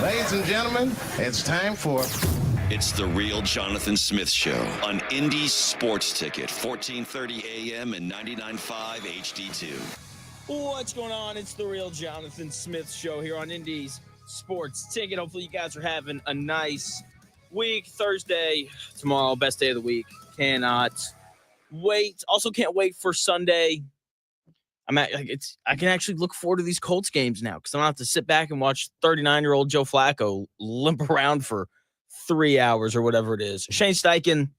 Ladies and gentlemen, it's time for... It's the Real Jonathan Smith Show on Indy's Sports Ticket, 1430 AM and 99.5 HD2. What's going on? It's the Real Jonathan Smith Show here on Indy's Sports Ticket. Hopefully you guys are having a nice week. Thursday, tomorrow, best day of the week. Cannot wait. Also can't wait for Sunday. I can actually look forward to these Colts games now because I don't have to sit back and watch 39-year-old Joe Flacco limp around for 3 hours or whatever it is. Shane Steichen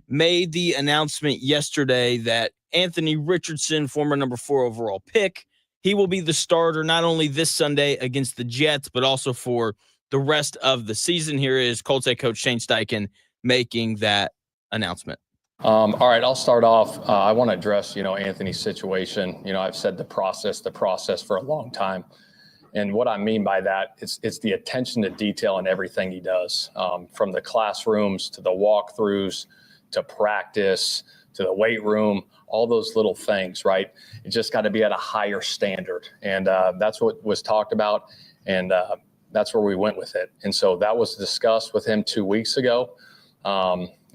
made the announcement yesterday that Anthony Richardson, former number 4 overall pick, he will be the starter not only this Sunday against the Jets, but also for the rest of the season. Here is Colts head coach Shane Steichen making that announcement. All right, I'll start off. I want to address, Anthony's situation. I've said the process for a long time. And what I mean by that, it's the attention to detail in everything he does, from the classrooms to the walkthroughs to practice to the weight room, all those little things, right? It just got to be at a higher standard. And that's what was talked about. And that's where we went with it. And so that was discussed with him 2 weeks ago.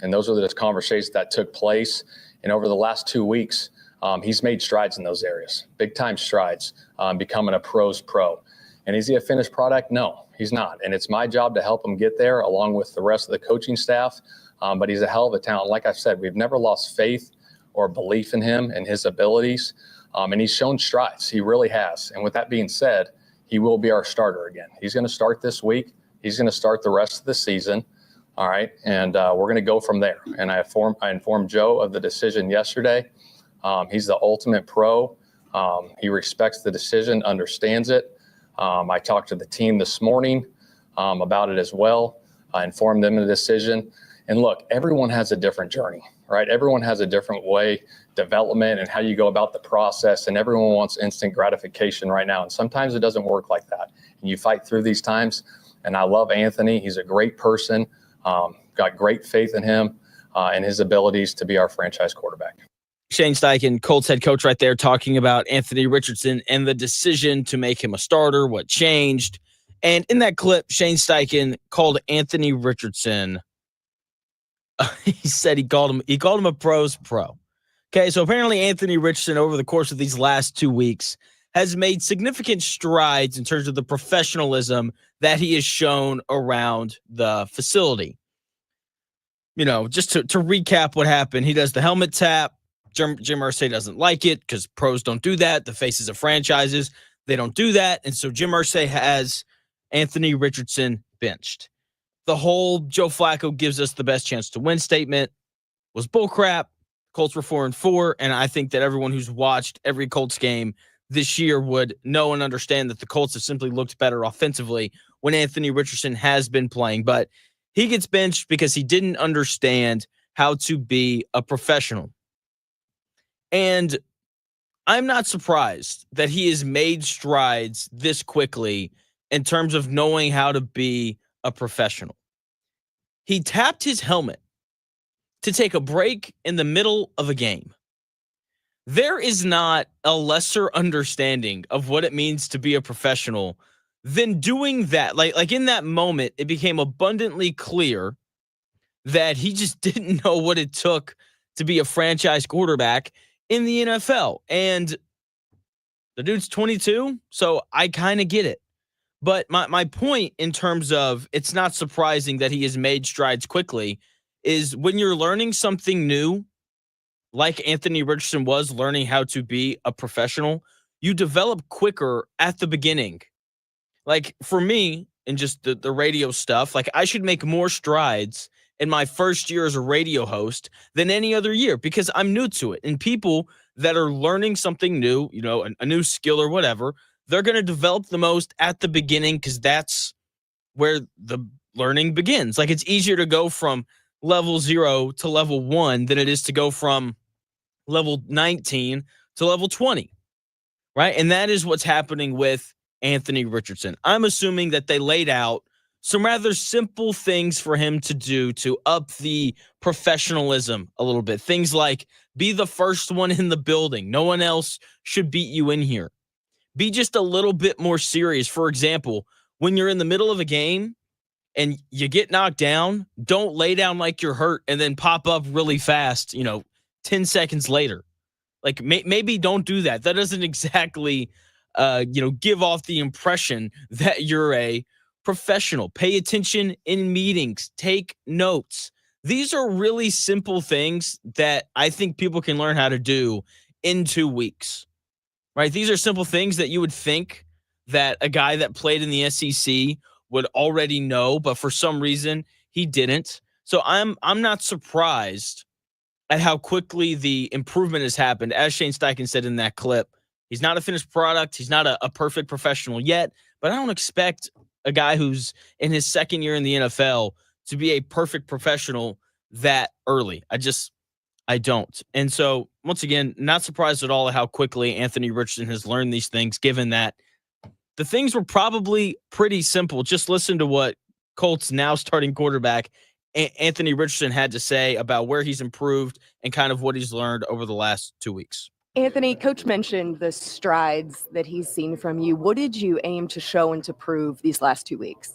And those are the conversations that took place. And over the last 2 weeks, he's made strides in those areas, big time strides, becoming a pro's pro. And is he a finished product? No, he's not. And it's my job to help him get there along with the rest of the coaching staff. But he's a hell of a talent. Like I said, we've never lost faith or belief in him and his abilities. And he's shown strides. He really has. And with that being said, he will be our starter again. He's going to start this week. He's going to start the rest of the season. All right. And we're going to go from there. And I informed Joe of the decision yesterday. He's the ultimate pro. He respects the decision, understands it. I talked to the team this morning about it as well. I informed them of the decision. And look, everyone has a different journey, right? Everyone has a different way, development and how you go about the process. And everyone wants instant gratification right now. And sometimes it doesn't work like that. And you fight through these times. And I love Anthony. He's a great person. Got great faith in him and his abilities to be our franchise quarterback. Shane Steichen, Colts head coach right there, talking about Anthony Richardson and the decision to make him a starter, what changed. And in that clip, Shane Steichen called Anthony Richardson. He said he called him a pro's pro. Okay, so apparently Anthony Richardson over the course of these last 2 weeks has made significant strides in terms of the professionalism that he has shown around the facility. Just to recap what happened, he does the helmet tap. Jim Irsay doesn't like it because pros don't do that. The faces of franchises, they don't do that. And so Jim Irsay has Anthony Richardson benched. The whole Joe Flacco gives us the best chance to win statement was bullcrap. Colts were 4-4, and I think that everyone who's watched every Colts game this year would know and understand that the Colts have simply looked better offensively when Anthony Richardson has been playing. But he gets benched because he didn't understand how to be a professional. And I'm not surprised that he has made strides this quickly in terms of knowing how to be a professional. He tapped his helmet to take a break in the middle of a game. There is not a lesser understanding of what it means to be a professional than doing that. Like in that moment, it became abundantly clear that he just didn't know what it took to be a franchise quarterback in the NFL. And the dude's 22, so I kind of get it. But my point in terms of it's not surprising that he has made strides quickly is when you're learning something new, like Anthony Richardson was learning how to be a professional, you develop quicker at the beginning. Like for me, and just the radio stuff, like I should make more strides in my first year as a radio host than any other year because I'm new to it. And people that are learning something new, a new skill or whatever, they're going to develop the most at the beginning because that's where the learning begins. Like it's easier to go from level 0 to level 1 than it is to go from level 19 to level 20, right? And that is what's happening with Anthony Richardson. I'm assuming that they laid out some rather simple things for him to do to up the professionalism a little bit. Things like be the first one in the building. No one else should beat you in here. Be just a little bit more serious. For example, when you're in the middle of a game and you get knocked down, don't lay down like you're hurt and then pop up really fast, 10 seconds later. Like maybe don't do that. That doesn't exactly, give off the impression that you're a professional. Pay attention in meetings. Take notes. These are really simple things that I think people can learn how to do in 2 weeks, right? These are simple things that you would think that a guy that played in the SEC would already know, but for some reason he didn't. So I'm not surprised at how quickly the improvement has happened. As Shane Steichen said in that clip, he's not a finished product. He's not a perfect professional yet, but I don't expect a guy who's in his second year in the NFL to be a perfect professional that early. I don't. And so, once again, not surprised at all at how quickly Anthony Richardson has learned these things, given that the things were probably pretty simple. Just listen to what Colts now starting quarterback Anthony Richardson had to say about where he's improved and kind of what he's learned over the last 2 weeks. Anthony, Coach mentioned the strides that he's seen from you. What did you aim to show and to prove these last 2 weeks?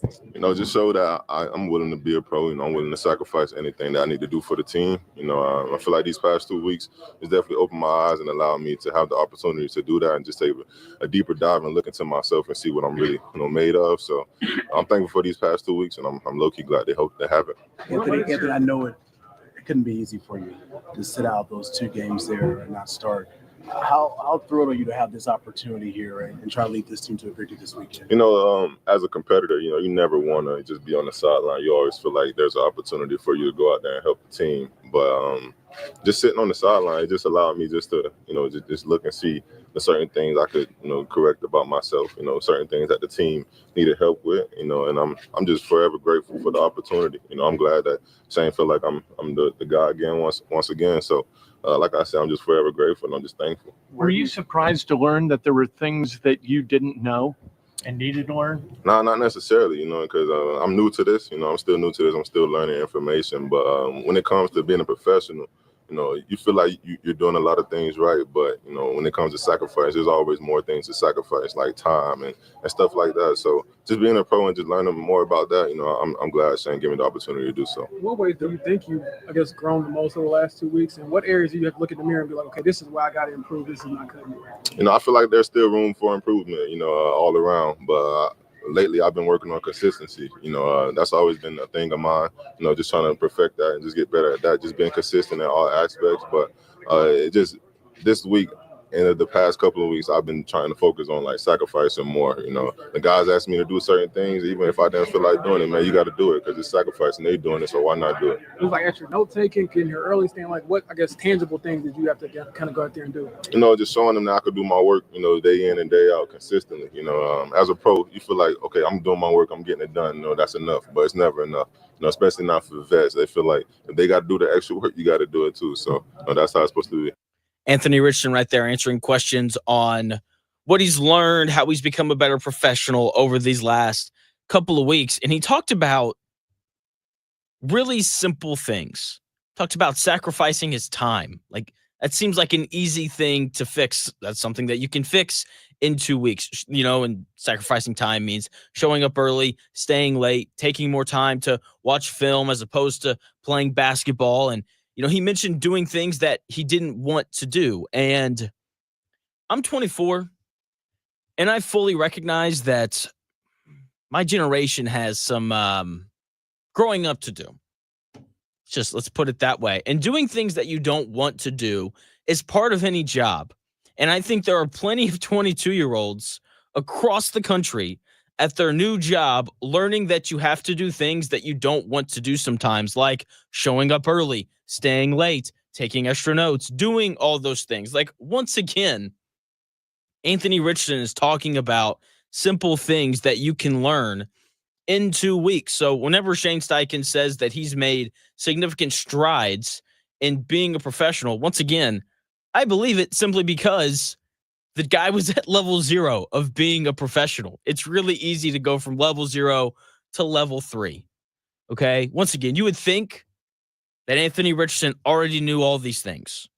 Just show that I'm willing to be a pro. I'm willing to sacrifice anything that I need to do for the team. I feel like these past 2 weeks has definitely opened my eyes and allowed me to have the opportunity to do that and just take a deeper dive and look into myself and see what I'm really, made of. So I'm thankful for these past 2 weeks, and I'm low-key glad they have it. Anthony, I know it couldn't be easy for you to sit out those 2 games there and not start. How thrilled are you to have this opportunity here and try to lead this team to a victory this weekend? As a competitor, you never want to just be on the sideline. You always feel like there's an opportunity for you to go out there and help the team. But just sitting on the sideline, it just allowed me just to, just look and see the certain things I could, correct about myself. Certain things that the team needed help with. And I'm just forever grateful for the opportunity. I'm glad that Shane feel like I'm the guy again once again. So. Like I said, I'm just forever grateful and I'm just thankful. Were you surprised to learn that there were things that you didn't know and needed to learn? No, not necessarily, because I'm new to this. I'm still new to this. I'm still learning information. But when it comes to being a professional, you feel like you're doing a lot of things right. But, when it comes to sacrifice, there's always more things to sacrifice, like time and stuff like that. So just being a pro and just learning more about that, I'm glad Shane gave me the opportunity to do so. What ways do you think you've, grown the most over the last 2 weeks? And what areas do you have to look in the mirror and be like, okay, this is where I got to improve. This is my cutting. I feel like there's still room for improvement, all around. But lately I've been working on consistency. That's always been a thing of mine, just trying to perfect that and just get better at that, just being consistent in all aspects. But this week and the past couple of weeks, I've been trying to focus on sacrificing more. The guys asked me to do certain things, even if I didn't feel like doing it, man, you got to do it because it's sacrificing. They're doing it, so why not do it? It was extra note taking, getting here early, staying what, tangible things did you have to kind of go out there and do? Just showing them that I could do my work, day in and day out consistently. As a pro, you feel like, okay, I'm doing my work, I'm getting it done. That's enough, but it's never enough. Especially not for the vets. They feel like if they got to do the extra work, you got to do it too. So that's how it's supposed to be. Anthony Richardson right there answering questions on what he's learned, how he's become a better professional over these last couple of weeks. And he talked about really simple things. Talked about sacrificing his time. That seems like an easy thing to fix. That's something that you can fix in 2 weeks, and sacrificing time means showing up early, staying late, taking more time to watch film as opposed to playing basketball. And he mentioned doing things that he didn't want to do. And I'm 24, and I fully recognize that my generation has some growing up to do. Let's put it that way. And doing things that you don't want to do is part of any job. And I think there are plenty of 22-year-olds across the country at their new job learning that you have to do things that you don't want to do sometimes, like showing up early, staying late, taking extra notes, doing all those things. Once again, Anthony Richardson is talking about simple things that you can learn in 2 weeks. So whenever Shane Steichen says that he's made significant strides in being a professional, once again, I believe it simply because the guy was at level 0 of being a professional. It's really easy to go from level 0 to level 3. Okay? Once again, you would think that Anthony Richardson already knew all these things.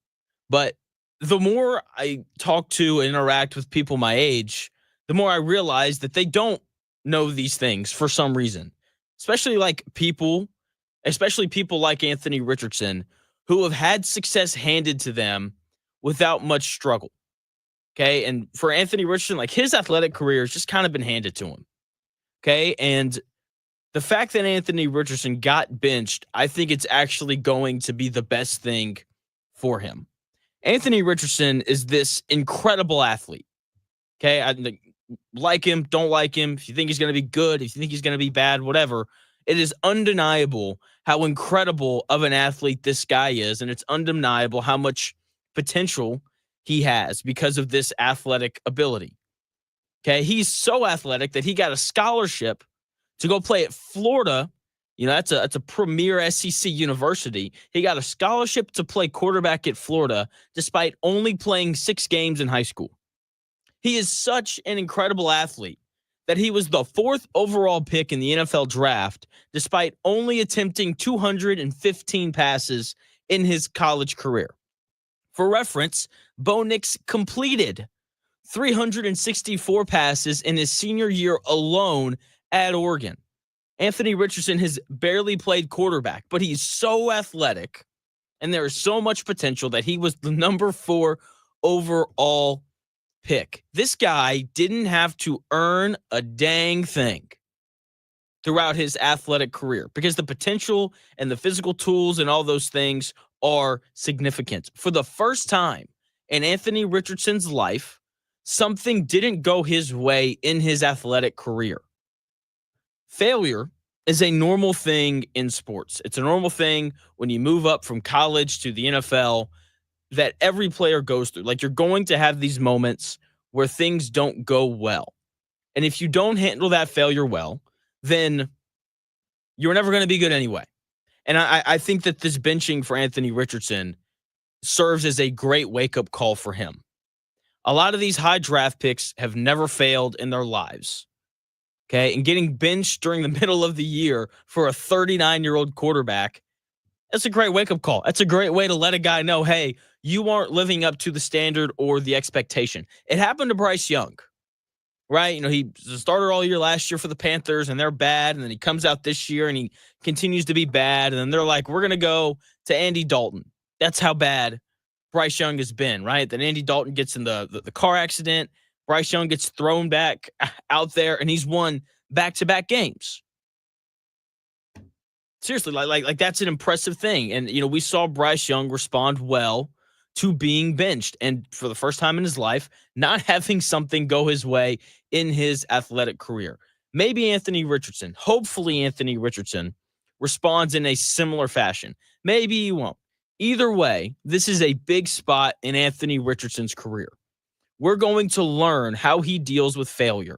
But the more I talk to and interact with people my age, the more I realize that they don't know these things for some reason, especially people like Anthony Richardson, who have had success handed to them without much struggle. Okay. And for Anthony Richardson, like, his athletic career has just kind of been handed to him. Okay. And the fact that Anthony Richardson got benched, I think it's actually going to be the best thing for him. Anthony Richardson is this incredible athlete. Okay. I like him, don't like him. If you think he's going to be good, if you think he's going to be bad, whatever. It is undeniable how incredible of an athlete this guy is. And it's undeniable how much potential he has because of this athletic ability. Okay. He's so athletic that he got a scholarship to go play at Florida. You know, that's a premier SEC university. He got a scholarship to play quarterback at Florida despite only playing 6 games in high school. He is such an incredible athlete that he was the 4th overall pick in the NFL draft despite only attempting 215 passes in his college career. For reference, Bo Nix completed 364 passes in his senior year alone at Oregon. Anthony Richardson has barely played quarterback, but he's so athletic and there is so much potential that he was the number 4 overall pick. This guy didn't have to earn a dang thing throughout his athletic career because the potential and the physical tools and all those things are significant. For the first time in Anthony Richardson's life, something didn't go his way in his athletic career. Failure is a normal thing in sports. It's a normal thing when you move up from college to the NFL that every player goes through. Like, you're going to have these moments where things don't go well. And if you don't handle that failure well, then you're never going to be good anyway. And I think that this benching for Anthony Richardson serves as a great wake-up call for him. A lot of these high draft picks have never failed in their lives. Okay, and getting benched during the middle of the year for a 39-year-old quarterback, that's a great wake-up call. That's a great way to let a guy know, hey, you aren't living up to the standard or the expectation. It happened to Bryce Young, right? You know, he was a starter all year last year for the Panthers, and they're bad, and then he comes out this year, and he continues to be bad, and then they're like, we're going to go to Andy Dalton. That's how bad Bryce Young has been, right? Then Andy Dalton gets in the car accident. Bryce Young gets thrown back out there, and he's won back-to-back games. Seriously, like that's an impressive thing. And, you know, we saw Bryce Young respond well to being benched, and for the first time in his life, not having something go his way in his athletic career. Maybe Anthony Richardson, hopefully Anthony Richardson, responds in a similar fashion. Maybe he won't. Either way, this is a big spot in Anthony Richardson's career. We're going to learn how he deals with failure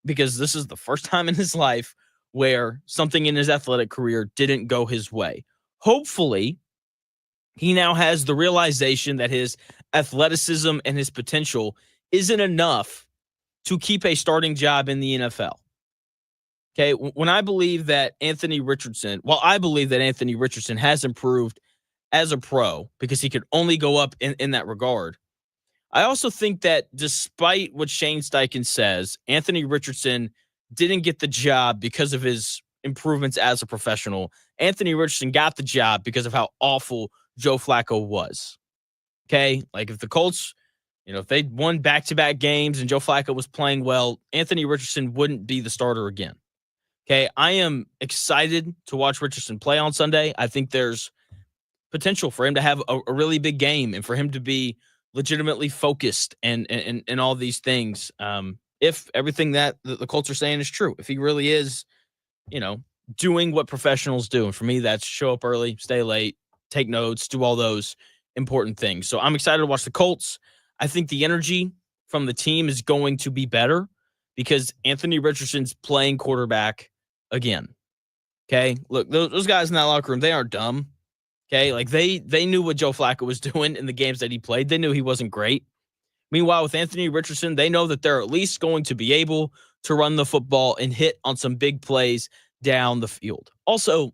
because this is the first time in his life where something in his athletic career didn't go his way. Hopefully, he now has the realization that his athleticism and his potential isn't enough to keep a starting job in the NFL. Okay, when I believe that Anthony Richardson has improved as a pro because he could only go up in that regard. I also think that despite what Shane Steichen says, Anthony Richardson didn't get the job because of his improvements as a professional. Anthony Richardson got the job because of how awful Joe Flacco was. Okay? Like, if the Colts, you know, if they won back-to-back games and Joe Flacco was playing well, Anthony Richardson wouldn't be the starter again. Okay? I am excited to watch Richardson play on Sunday. I think there's potential for him to have a really big game and for him to be legitimately focused and all these things. If everything that the Colts are saying is true, if he really is, you know, doing what professionals do. And for me, that's show up early, stay late, take notes, do all those important things. So I'm excited to watch the Colts. I think the energy from the team is going to be better because Anthony Richardson's playing quarterback again. Okay. Look, those guys in that locker room, they aren't dumb. Okay, like they knew what Joe Flacco was doing in the games that he played. They knew he wasn't great. Meanwhile, with Anthony Richardson, they know that they're at least going to be able to run the football and hit on some big plays down the field. Also,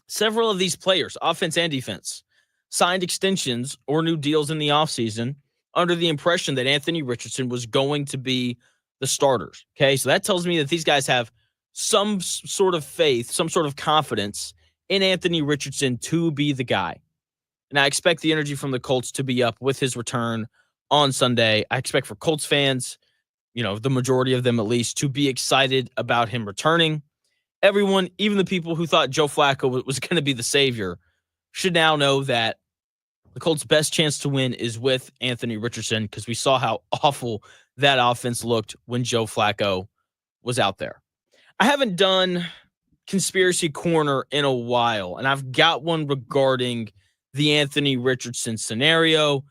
several of these players, offense and defense, signed extensions or new deals in the offseason under the impression that Anthony Richardson was going to be the starters. Okay, so that tells me that these guys have some sort of faith, some sort of confidence in Anthony Richardson to be the guy. And I expect the energy from the Colts to be up with his return on Sunday. I expect for Colts fans, the majority of them at least, to be excited about him returning. Everyone, even the people who thought Joe Flacco was going to be the savior, should now know that the Colts' best chance to win is with Anthony Richardson, because we saw how awful that offense looked when Joe Flacco was out there. I haven't done Conspiracy Corner in a while, and I've got one regarding the Anthony Richardson scenario.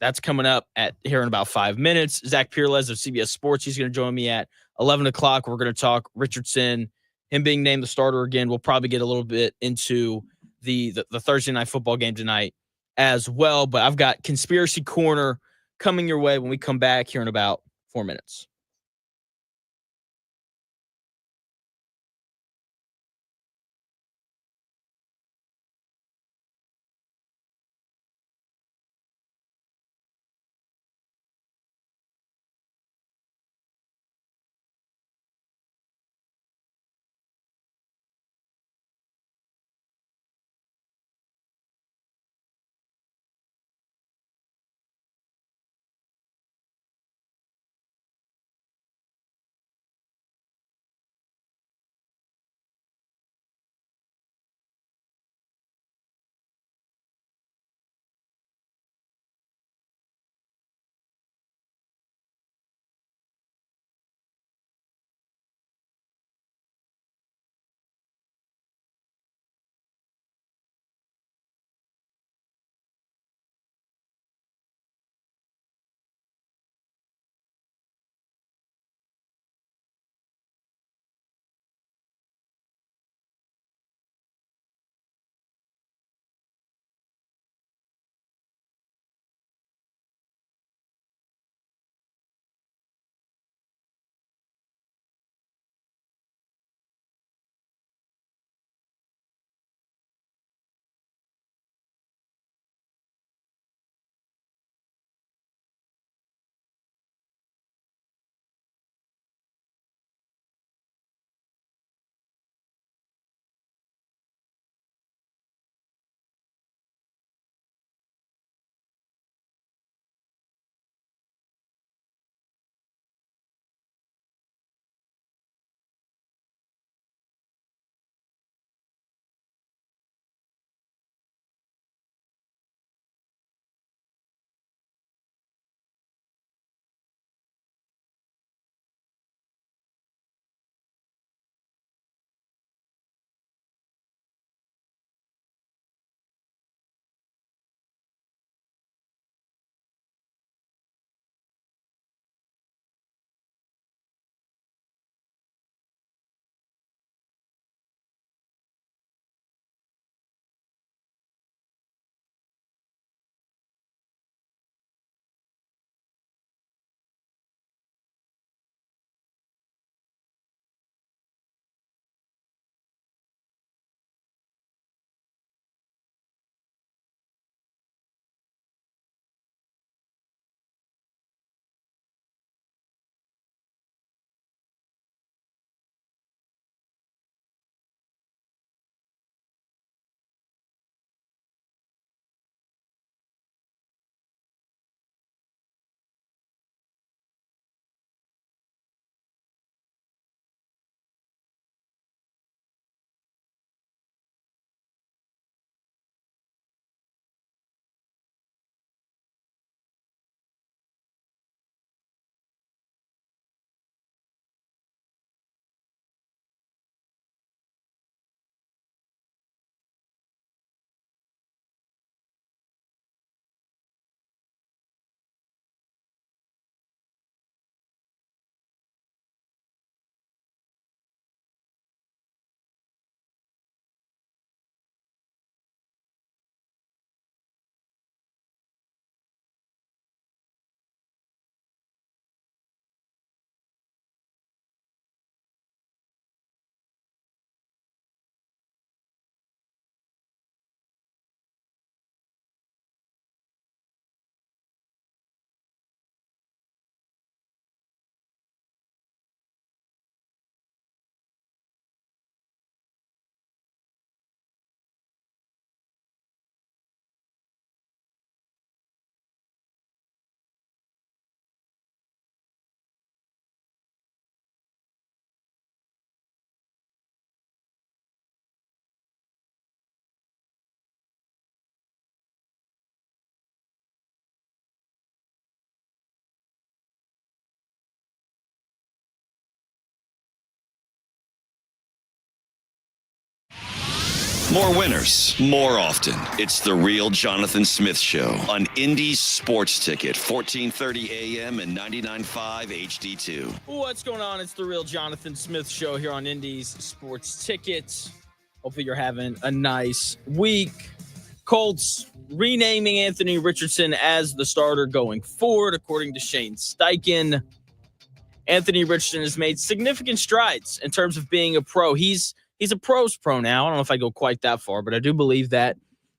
That's coming up here in about 5 minutes. Zach Pereles of CBS Sports, he's going to join me at 11 o'clock. We're going to talk Richardson, him being named the starter again. We'll probably get a little bit into the Thursday night football game tonight as well. But I've got Conspiracy Corner coming your way when we come back here in about 4 minutes. More winners, more often. It's the Real Jonathan Smith Show on Indy's Sports Ticket, 1430 AM and 99.5 HD2. What's going on? It's the Real Jonathan Smith Show here on Indy's Sports Ticket. Hopefully you're having a nice week. Colts renaming Anthony Richardson as the starter going forward, according to Shane Steichen. Anthony Richardson has made significant strides in terms of being a pro. He's a pro's pro now. I don't know if I go quite that far, but I do believe that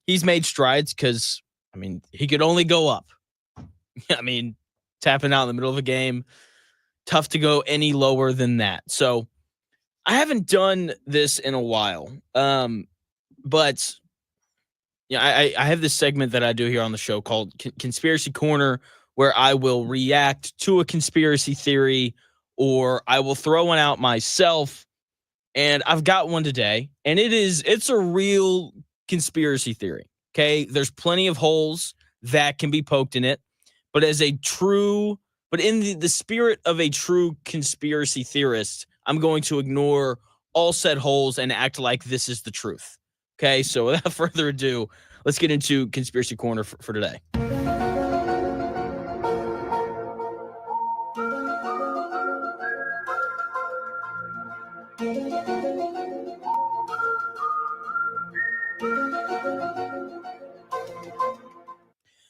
he's made strides because, he could only go up. Tapping out in the middle of a game, tough to go any lower than that. So I haven't done this in a while, but I have this segment that I do here on the show called Conspiracy Corner, where I will react to a conspiracy theory or I will throw one out myself. And I've got one today, and it's a real conspiracy theory. Okay. There's plenty of holes that can be poked in it, but in the spirit of a true conspiracy theorist, I'm going to ignore all said holes and act like this is the truth. Okay. So without further ado, let's get into Conspiracy Corner for today.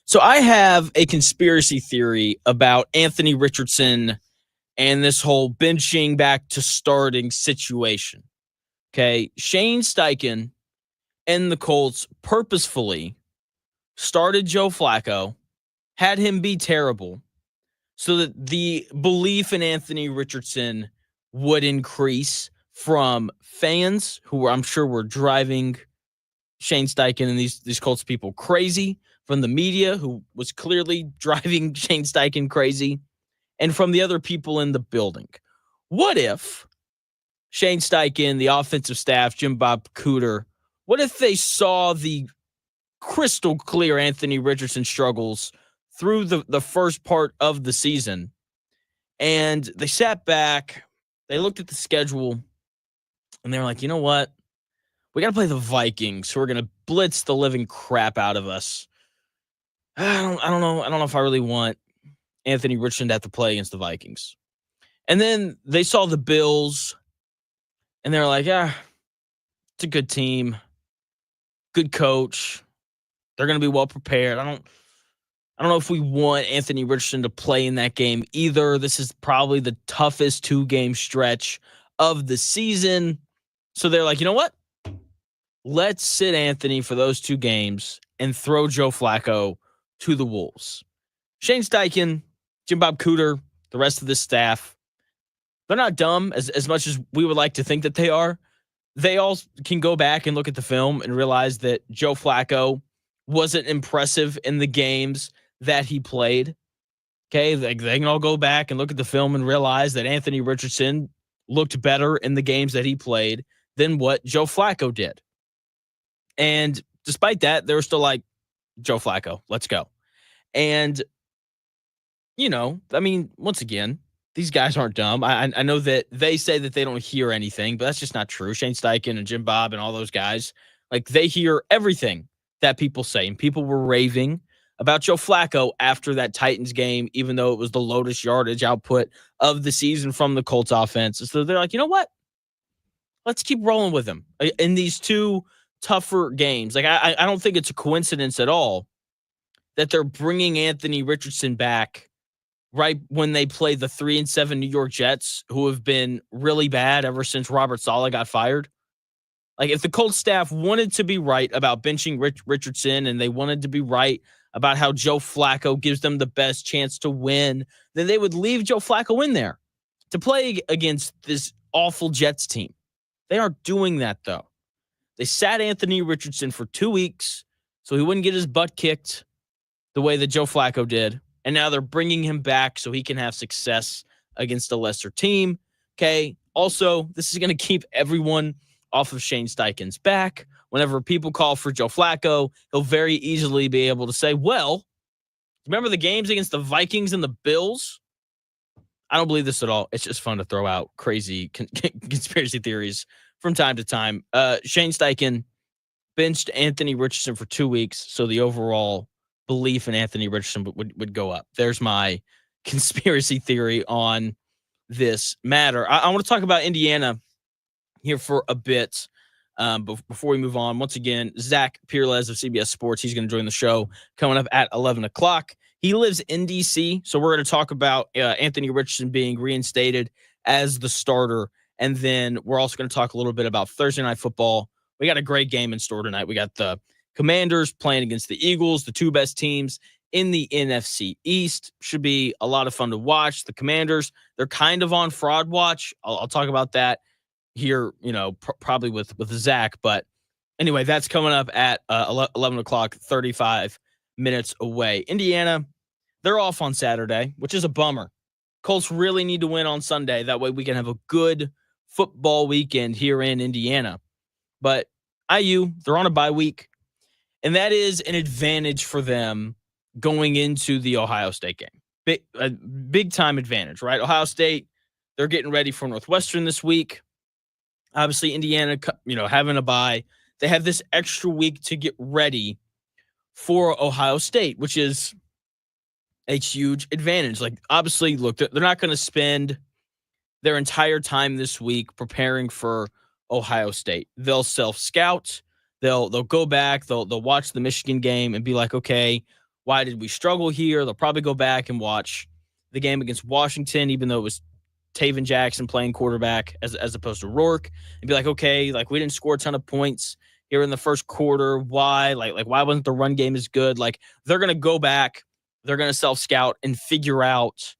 So I have a conspiracy theory about Anthony Richardson and this whole benching back to starting situation. Okay, Shane Steichen and the Colts purposefully started Joe Flacco, had him be terrible, so that the belief in Anthony Richardson would increase from fans who I'm sure were driving Shane Steichen and these Colts people crazy, from the media who was clearly driving Shane Steichen crazy, and from the other people in the building. What if Shane Steichen, the offensive staff, Jim Bob Cooter, what if they saw the crystal clear Anthony Richardson struggles through the first part of the season, and they sat back, they looked at the schedule, and they were like, you know what? We got to play the Vikings, who are going to blitz the living crap out of us. I don't know if I really want Anthony Richardson to have to play against the Vikings. And then they saw the Bills, and they're like, it's a good team, good coach. They're going to be well prepared. I don't know if we want Anthony Richardson to play in that game either. This is probably the toughest 2-game stretch of the season. So they're like, you know what? Let's sit Anthony for those 2 games and throw Joe Flacco to the Wolves. Shane Steichen, Jim Bob Cooter, the rest of the staff, they're not dumb as much as we would like to think that they are. They all can go back and look at the film and realize that Joe Flacco wasn't impressive in the games that he played. Okay, they can all go back and look at the film and realize that Anthony Richardson looked better in the games that he played than what Joe Flacco did. And despite that, they were still like, Joe Flacco, let's go. And, once again, these guys aren't dumb. I know that they say that they don't hear anything, but that's just not true. Shane Steichen and Jim Bob and all those guys, they hear everything that people say. And people were raving about Joe Flacco after that Titans game, even though it was the lowest yardage output of the season from the Colts offense. So they're like, you know what? Let's keep rolling with him in these 2 tougher games. I don't think it's a coincidence at all that they're bringing Anthony Richardson back right when they play the 3-7 New York Jets, who have been really bad ever since Robert Saleh got fired. If the Colts staff wanted to be right about benching Richardson and they wanted to be right about how Joe Flacco gives them the best chance to win, then they would leave Joe Flacco in there to play against this awful Jets team. They aren't doing that, though. They sat Anthony Richardson for 2 weeks so he wouldn't get his butt kicked the way that Joe Flacco did. And now they're bringing him back so he can have success against a lesser team. Okay. Also, this is going to keep everyone off of Shane Steichen's back. Whenever people call for Joe Flacco, he'll very easily be able to say, well, remember the games against the Vikings and the Bills? I don't believe this at all. It's just fun to throw out crazy conspiracy theories from time to time. Shane Steichen benched Anthony Richardson for 2 weeks, so the overall belief in Anthony Richardson would go up. There's my conspiracy theory on this matter. I want to talk about Indiana here for a bit. Before we move on, once again, Zach Pereles of CBS Sports, he's going to join the show coming up at 11 o'clock. He lives in D.C., so we're going to talk about Anthony Richardson being reinstated as the starter, and then we're also going to talk a little bit about Thursday Night Football. We got a great game in store tonight. We got the Commanders playing against the Eagles, the two best teams in the NFC East. Should be a lot of fun to watch. The Commanders, they're kind of on fraud watch. I'll talk about that here, probably with Zach. But anyway, that's coming up at 11 o'clock, 35 minutes away. Indiana, they're off on Saturday, which is a bummer. Colts really need to win on Sunday. That way we can have a good football weekend here in Indiana. But IU, they're on a bye week, and that is an advantage for them going into the Ohio State game. Big time advantage, right? Ohio State, they're getting ready for Northwestern this week. Obviously, Indiana, having a bye. They have this extra week to get ready for Ohio State, which is a huge advantage. Like, obviously, look, they're not going to spend their entire time this week preparing for Ohio State. They'll self-scout. They'll go back. They'll watch the Michigan game and be like, okay, why did we struggle here? They'll probably go back and watch the game against Washington, even though it was Taven Jackson playing quarterback as opposed to Rourke, and be like, okay, like we didn't score a ton of points here in the first quarter. Why? Like why wasn't the run game as good? Like, they're going to go back, they're going to self-scout and figure out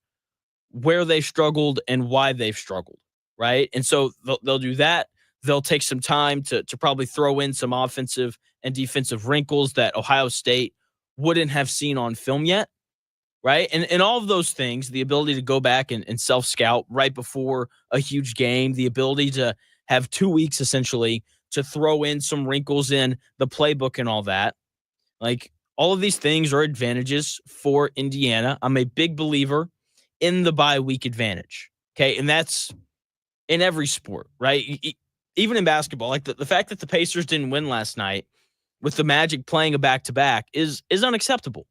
where they struggled and why they've struggled, right? And so they'll do that. They'll take some time to probably throw in some offensive and defensive wrinkles that Ohio State wouldn't have seen on film yet, right? And all of those things, the ability to go back and self-scout right before a huge game, the ability to have 2 weeks essentially to throw in some wrinkles in the playbook and all that. Like, all of these things are advantages for Indiana. I'm a big believer in the bye week advantage, okay? And that's in every sport, right? Even in basketball, like the fact that the Pacers didn't win last night with the Magic playing a back-to-back is unacceptable,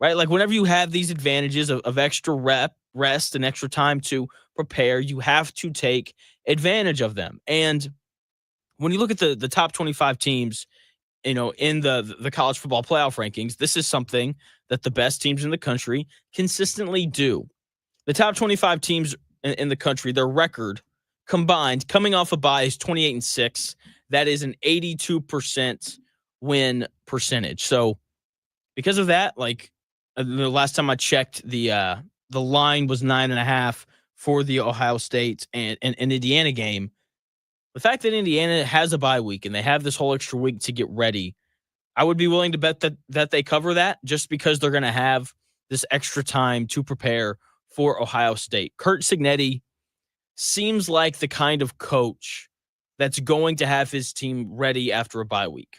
right? Like, whenever you have these advantages of extra rest and extra time to prepare, you have to take advantage of them. And when you look at the top 25 teams, in the college football playoff rankings, this is something that the best teams in the country consistently do. The top 25 teams in the country, their record combined coming off a bye is 28-6. That is an 82% win percentage. So because of that, like, the last time I checked, the line was 9.5 for the Ohio State and Indiana game. The fact that Indiana has a bye week and they have this whole extra week to get ready, I would be willing to bet that they cover that, just because they're going to have this extra time to prepare for Ohio State. Curt Cignetti seems like the kind of coach that's going to have his team ready after a bye week.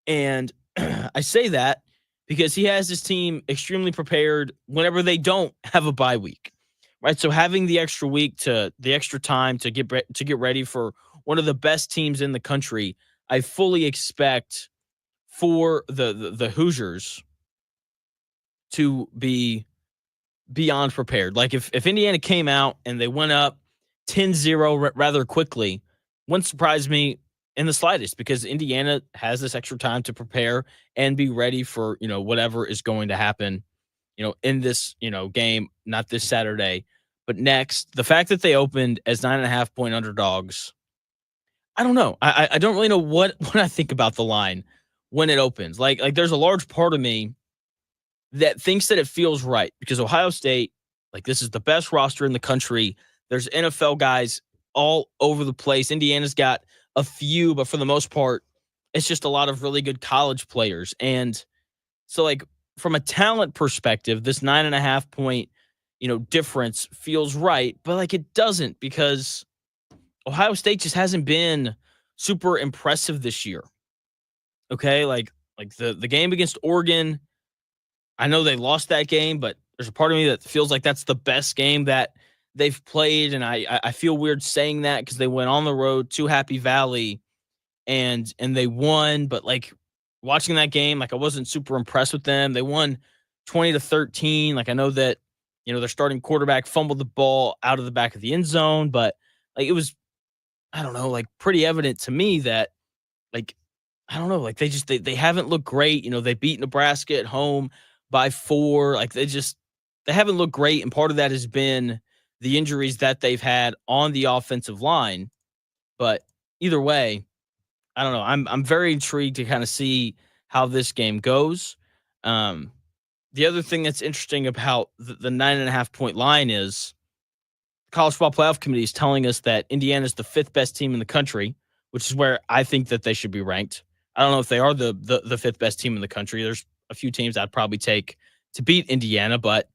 And I say that because he has his team extremely prepared whenever they don't have a bye week, right? So having the extra week, the extra time to get ready for one of the best teams in the country, I fully expect for the Hoosiers to be beyond prepared. Like, if Indiana came out and they went up 10-0 rather quickly, wouldn't surprise me in the slightest, because Indiana has this extra time to prepare and be ready for, whatever is going to happen, in this, game, not this Saturday, but next. The fact that they opened as 9.5-point underdogs, I don't know. I don't really know what I think about the line when it opens. Like there's a large part of me that thinks that it feels right, because Ohio State, like, this is the best roster in the country. There's NFL guys all over the place. Indiana's got a few, but for the most part, it's just a lot of really good college players. And so, like, from a talent perspective, this 9.5-point, difference feels right, but like, it doesn't, because Ohio State just hasn't been super impressive this year. Okay. Like the game against Oregon, I know they lost that game, but there's a part of me that feels like that's the best game that they've played. And I feel weird saying that, because they went on the road to Happy Valley and they won, but like watching that game, like I wasn't super impressed with them. They won 20-13. Like I know that, their starting quarterback fumbled the ball out of the back of the end zone, but like it was, I don't know, like pretty evident to me that like, I don't know, like they haven't looked great. They beat Nebraska at home by 4. Like they haven't looked great. And part of that has been the injuries that they've had on the offensive line. But either way, I don't know. I'm very intrigued to kind of see how this game goes. The other thing that's interesting about the 9.5-point line is the College Football Playoff Committee is telling us that Indiana is the 5th best team in the country, which is where I think that they should be ranked. I don't know if they are the 5th best team in the country. There's a few teams I'd probably take to beat Indiana, but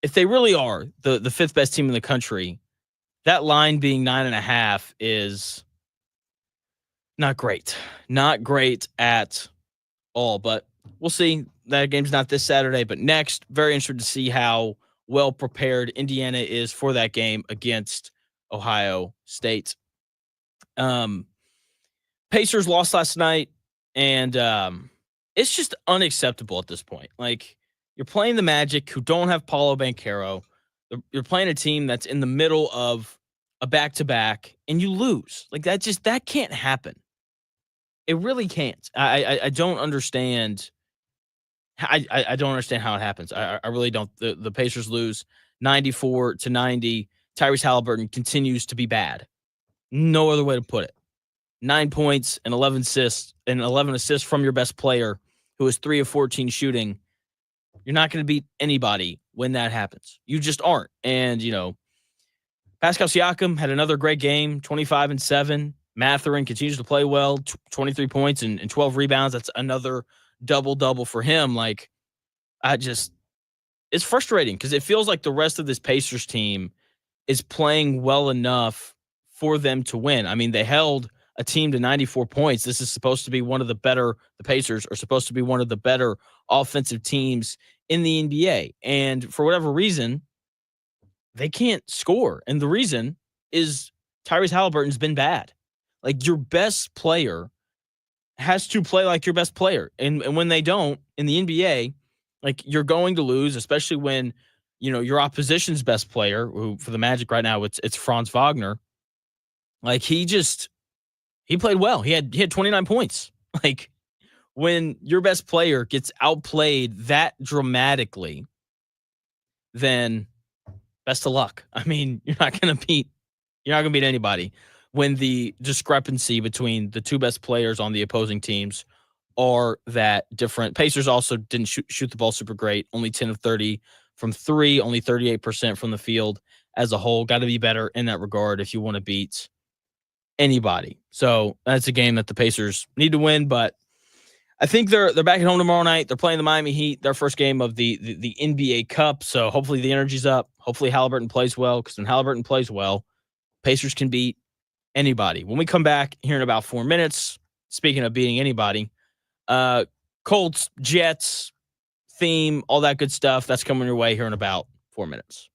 if they really are the 5th best team in the country, that line being 9.5 is not great. Not great at all, but we'll see. That game's not this Saturday, but next. Very interested to see how well prepared Indiana is for that game against Ohio State. Pacers lost last night, and it's just unacceptable at this point. Like, you're playing the Magic, who don't have Paulo Banchero. You're playing a team that's in the middle of a back-to-back, and you lose. Like, that can't happen. It really can't. I don't understand. I don't understand how it happens. I really don't. The Pacers lose 94-90. Tyrese Halliburton continues to be bad. No other way to put it. 9 points and 11 assists from your best player, who is 3 of 14 shooting. You're not going to beat anybody when that happens. You just aren't. And Pascal Siakam had another great game, 25-7. Mathurin continues to play well, 23 points and 12 rebounds. That's another double-double for him. Like, it's frustrating because it feels like the rest of this Pacers team is playing well enough for them to win. I mean, they held a team to 94 points. This is supposed to be the Pacers are supposed to be one of the better offensive teams in the NBA. And for whatever reason, they can't score. And the reason is Tyrese Halliburton's been bad. Like, your best player has to play like your best player. And when they don't in the NBA, like, you're going to lose, especially when, your opposition's best player, who for the Magic right now, it's Franz Wagner. Like, he played well. He had 29 points. Like, when your best player gets outplayed that dramatically, then best of luck. I mean, you're not going to beat anybody when the discrepancy between the two best players on the opposing teams are that different. Pacers also didn't shoot the ball super great. Only 10 of 30 from 3, only 38% from the field as a whole. Got to be better in that regard if you want to beat anybody. So that's a game that the Pacers need to win, but I think they're back at home tomorrow night. They're playing the Miami Heat, their first game of the NBA Cup. So hopefully the energy's up. Hopefully Halliburton plays well, because when Halliburton plays well, Pacers can beat anybody. When we come back here in about 4 minutes, speaking of beating anybody, Colts, Jets, theme, all that good stuff, that's coming your way here in about 4 minutes.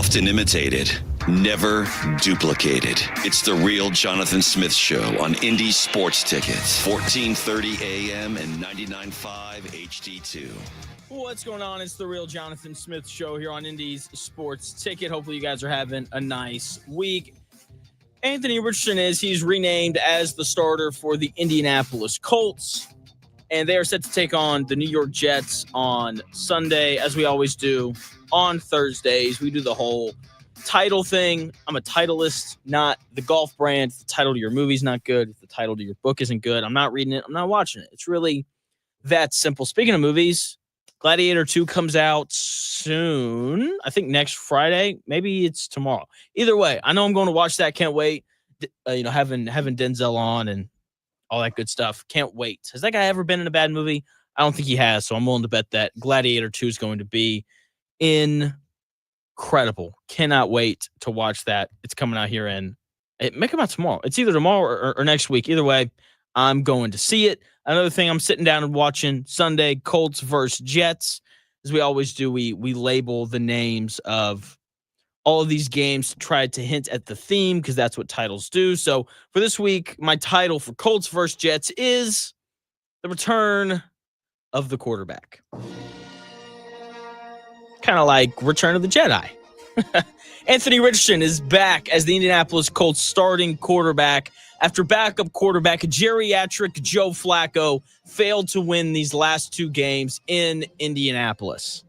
Often imitated, never duplicated. It's the real Jonathan Smith Show on Indy Sports Tickets, 1430 AM and 99.5 HD2. What's going on? It's the real Jonathan Smith Show here on Indy's Sports Ticket. Hopefully you guys are having a nice week. Anthony Richardson he's renamed as the starter for the Indianapolis Colts, and they are set to take on the New York Jets on Sunday, as we always do. On Thursdays, we do the whole title thing. I'm a titleist, not the golf brand. If the title to your movie's not good, if the title to your book isn't good, I'm not reading it, I'm not watching it. It's really that simple. Speaking of movies, Gladiator 2 comes out soon. I think next Friday. Maybe it's tomorrow. Either way, I know I'm going to watch that. Can't wait. Having Denzel on and all that good stuff. Can't wait. Has that guy ever been in a bad movie? I don't think he has, so I'm willing to bet that Gladiator 2 is going to be incredible. Cannot wait to watch that. It's coming out here it may come out tomorrow. It's either tomorrow or next week. Either way, I'm going to see it. Another thing I'm sitting down and watching Sunday, Colts versus Jets. As we always do, we label the names of all of these games to try to hint at the theme, because that's what titles do. So for this week, my title for Colts versus Jets is the return of the quarterback. Kind of like Return of the Jedi. Anthony Richardson is back as the Indianapolis Colts starting quarterback after backup quarterback geriatric Joe Flacco failed to win these last two games in Indianapolis.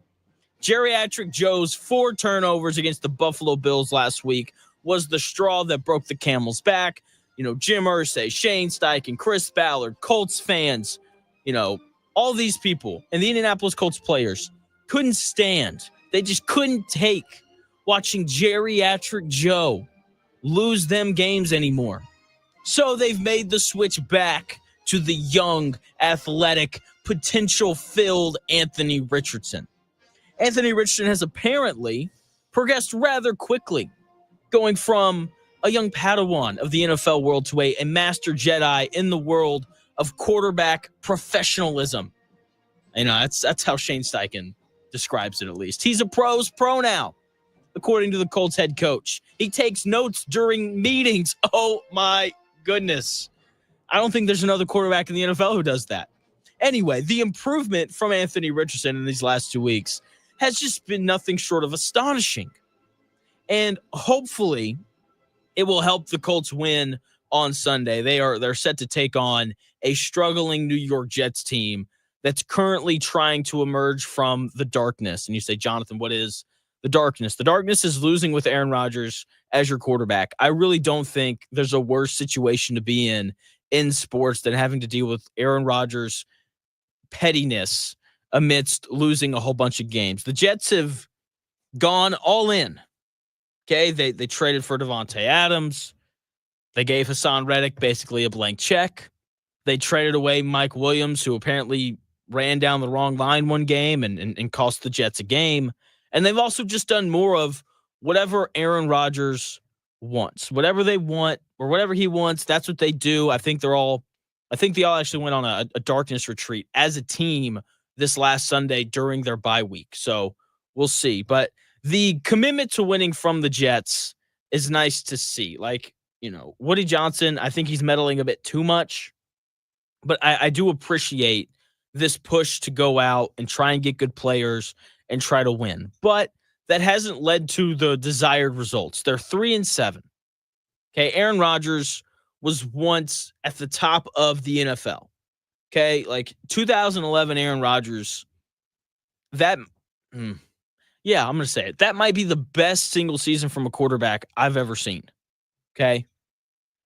Geriatric Joe's 4 turnovers against the Buffalo Bills last week was the straw that broke the camel's back. Jim Irsay, Shane Steichen, Chris Ballard, Colts fans, all these people and the Indianapolis Colts players couldn't stand. They just couldn't take watching geriatric Joe lose them games anymore. So they've made the switch back to the young, athletic, potential-filled Anthony Richardson. Anthony Richardson has apparently progressed rather quickly, going from a young Padawan of the NFL world to a master Jedi in the world of quarterback professionalism. That's how Shane Steichen describes it, at least. He's a pro's pro now, according to the Colts head coach. He takes notes during meetings. Oh, my goodness. I don't think there's another quarterback in the NFL who does that. Anyway, the improvement from Anthony Richardson in these last 2 weeks has just been nothing short of astonishing. And hopefully it will help the Colts win on Sunday. They're set to take on a struggling New York Jets team that's currently trying to emerge from the darkness. And you say, Jonathan, what is the darkness? The darkness is losing with Aaron Rodgers as your quarterback. I really don't think there's a worse situation to be in sports than having to deal with Aaron Rodgers' pettiness amidst losing a whole bunch of games. The Jets have gone all in. Okay, they traded for Devontae Adams. They gave Hassan Reddick basically a blank check. They traded away Mike Williams, who apparently ran down the wrong line one game and cost the Jets a game. And they've also just done more of whatever Aaron Rodgers wants. Whatever they want or whatever he wants, that's what they do. I think they all actually went on a darkness retreat as a team this last Sunday during their bye week. So we'll see. But the commitment to winning from the Jets is nice to see. Woody Johnson, I think he's meddling a bit too much. But I do appreciate this push to go out and try and get good players and try to win. But that hasn't led to the desired results. They're 3-7. Okay, Aaron Rodgers was once at the top of the NFL. Okay, 2011 Aaron Rodgers, I'm going to say it. That might be the best single season from a quarterback I've ever seen. Okay?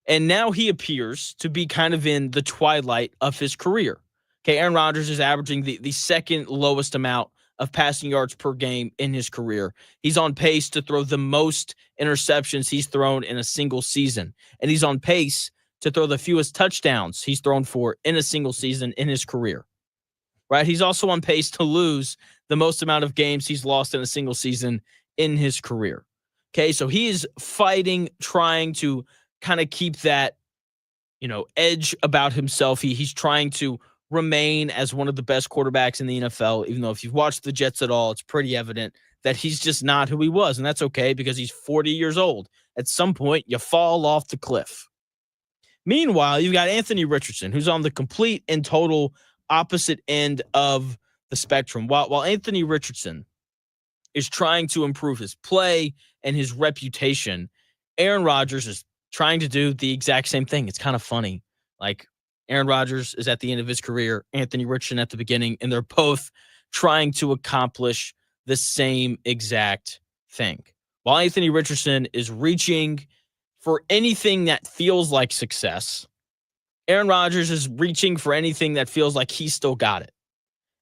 And now he appears to be kind of in the twilight of his career. Okay, Aaron Rodgers is averaging the second lowest amount of passing yards per game in his career. He's on pace to throw the most interceptions he's thrown in a single season. And he's on pace to throw the fewest touchdowns he's thrown for in a single season in his career. Right? He's also on pace to lose the most amount of games he's lost in a single season in his career. Okay, so he is fighting, trying to kind of keep that, edge about himself. He's trying to remain as one of the best quarterbacks in the NFL, even though if you've watched the Jets at all, it's pretty evident that he's just not who he was. And that's okay because he's 40 years old. At some point, you fall off the cliff. Meanwhile, you've got Anthony Richardson, who's on the complete and total opposite end of the spectrum. While Anthony Richardson is trying to improve his play and his reputation, Aaron Rodgers is trying to do the exact same thing. It's kind of funny. Like, Aaron Rodgers is at the end of his career, Anthony Richardson at the beginning, and they're both trying to accomplish the same exact thing. While Anthony Richardson is reaching for anything that feels like success, Aaron Rodgers is reaching for anything that feels like he's still got it.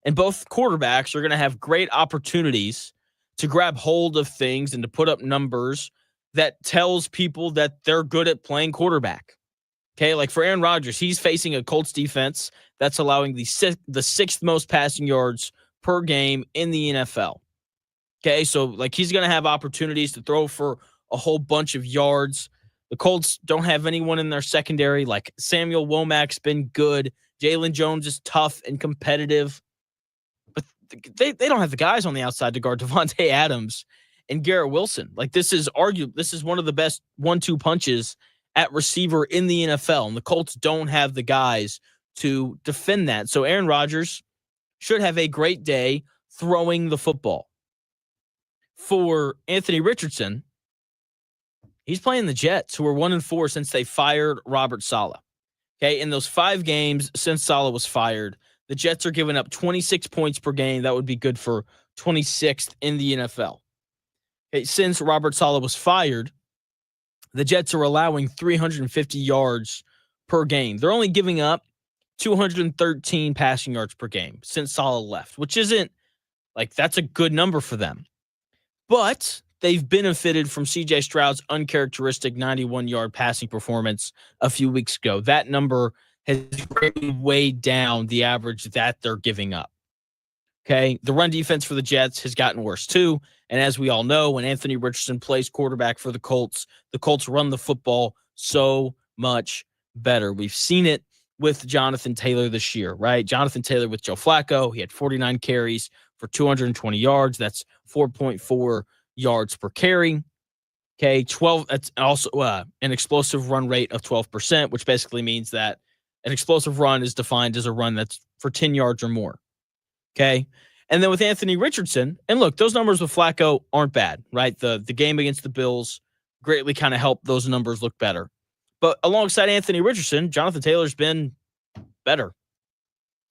And both quarterbacks are going to have great opportunities to grab hold of things and to put up numbers that tells people that they're good at playing quarterback. Okay, like for Aaron Rodgers, he's facing a Colts defense that's allowing the sixth most passing yards per game in the NFL. Okay, so like he's going to have opportunities to throw for a whole bunch of yards. The Colts don't have anyone in their secondary. Like Samuel Womack's been good. Jalen Jones is tough and competitive. But they don't have the guys on the outside to guard Devontae Adams and Garrett Wilson. Like this is one of the best 1-2 punches at receiver in the NFL. And the Colts don't have the guys to defend that. So Aaron Rodgers should have a great day throwing the football. For Anthony Richardson, he's playing the Jets, who are 1-4 since they fired Robert Saleh. Okay, in those 5 games since Saleh was fired, the Jets are giving up 26 points per game. That would be good for 26th in the NFL. Okay, since Robert Saleh was fired, the Jets are allowing 350 yards per game. They're only giving up 213 passing yards per game since Saleh left, which isn't like that's a good number for them. But they've benefited from C.J. Stroud's uncharacteristic 91-yard passing performance a few weeks ago. That number has greatly weighed down the average that they're giving up. Okay, the run defense for the Jets has gotten worse too. And as we all know, when Anthony Richardson plays quarterback for the Colts run the football so much better. We've seen it with Jonathan Taylor this year, right? Jonathan Taylor with Joe Flacco, he had 49 carries for 220 yards. That's 4.4 yards per carry. Okay, 12. That's also an explosive run rate of 12%, which basically means that an explosive run is defined as a run that's for 10 yards or more. Okay, and then with Anthony Richardson, and look, those numbers with Flacco aren't bad, right? The game against the Bills greatly kind of helped those numbers look better. But alongside Anthony Richardson, Jonathan Taylor's been better.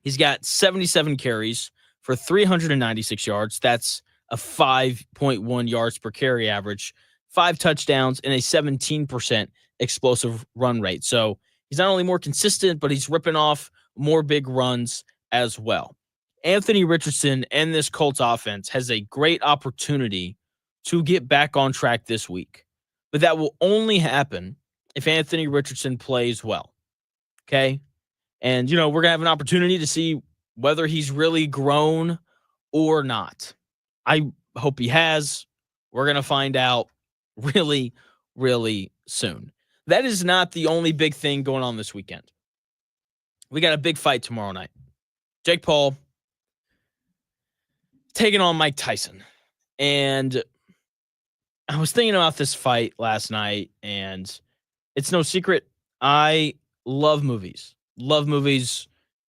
He's got 77 carries for 396 yards. That's a 5.1 yards per carry average, 5 touchdowns, and a 17% explosive run rate. So he's not only more consistent, but he's ripping off more big runs as well. Anthony Richardson and this Colts offense has a great opportunity to get back on track this week. But that will only happen if Anthony Richardson plays well. Okay? And, we're going to have an opportunity to see whether he's really grown or not. I hope he has. We're going to find out really, really soon. That is not the only big thing going on this weekend. We got a big fight tomorrow night. Jake Paul taking on Mike Tyson. And I was thinking about this fight last night, and it's no secret. I love movies.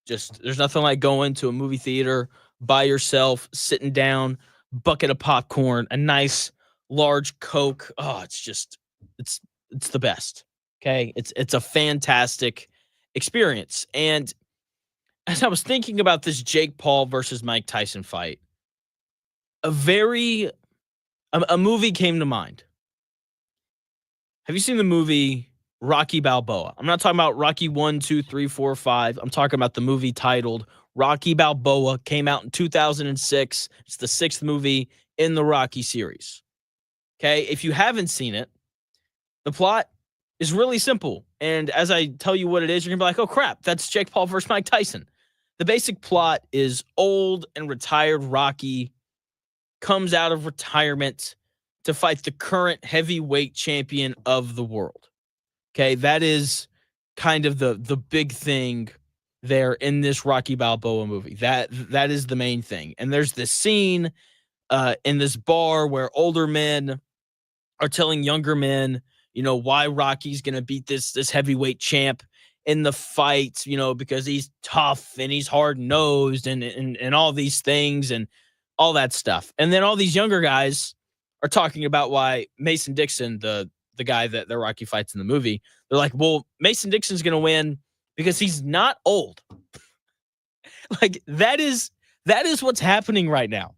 Just there's nothing like going to a movie theater by yourself, sitting down, bucket of popcorn, a nice large Coke. Oh, it's the best. Okay. It's a fantastic experience. And as I was thinking about this Jake Paul versus Mike Tyson fight, a movie came to mind. Have you seen the movie Rocky Balboa? I'm not talking about Rocky 1, 2, 3, 4, 5. I'm talking about the movie titled Rocky Balboa. Came out in 2006. It's the 6th movie in the Rocky series. Okay, if you haven't seen it, the plot is really simple. And as I tell you what it is, you're going to be like, oh crap, that's Jake Paul versus Mike Tyson. The basic plot is old and retired Rocky comes out of retirement to fight the current heavyweight champion of the world. Okay, that is kind of the big thing there in this Rocky Balboa movie. That is the main thing. And there's this scene in this bar where older men are telling younger men, why Rocky's going to beat this heavyweight champ in the fight, because he's tough and he's hard-nosed and all these things and all that stuff. And then all these younger guys are talking about why Mason Dixon, the guy that Rocky fights in the movie, they're like, well, Mason Dixon's going to win because he's not old. Like that is what's happening right now.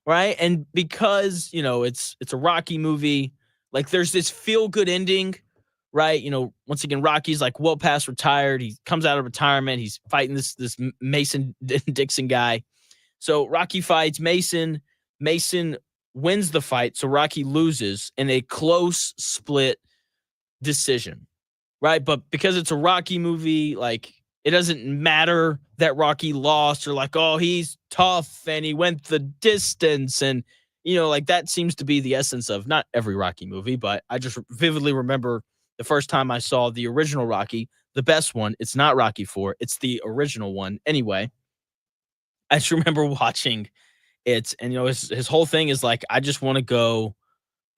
Right. And because, it's a Rocky movie, like there's this feel good ending, right? Once again, Rocky's like well past retired. He comes out of retirement. He's fighting this Mason Dixon guy. So Rocky fights Mason. Mason wins the fight. So Rocky loses in a close split decision. Right. But because it's a Rocky movie, like it doesn't matter that Rocky lost or like, oh, he's tough and he went the distance. And, like that seems to be the essence of not every Rocky movie, but I just vividly remember the first time I saw the original Rocky, the best one. It's not Rocky IV. It's the original one. Anyway, I just remember watching it and, his whole thing is like, I just want to go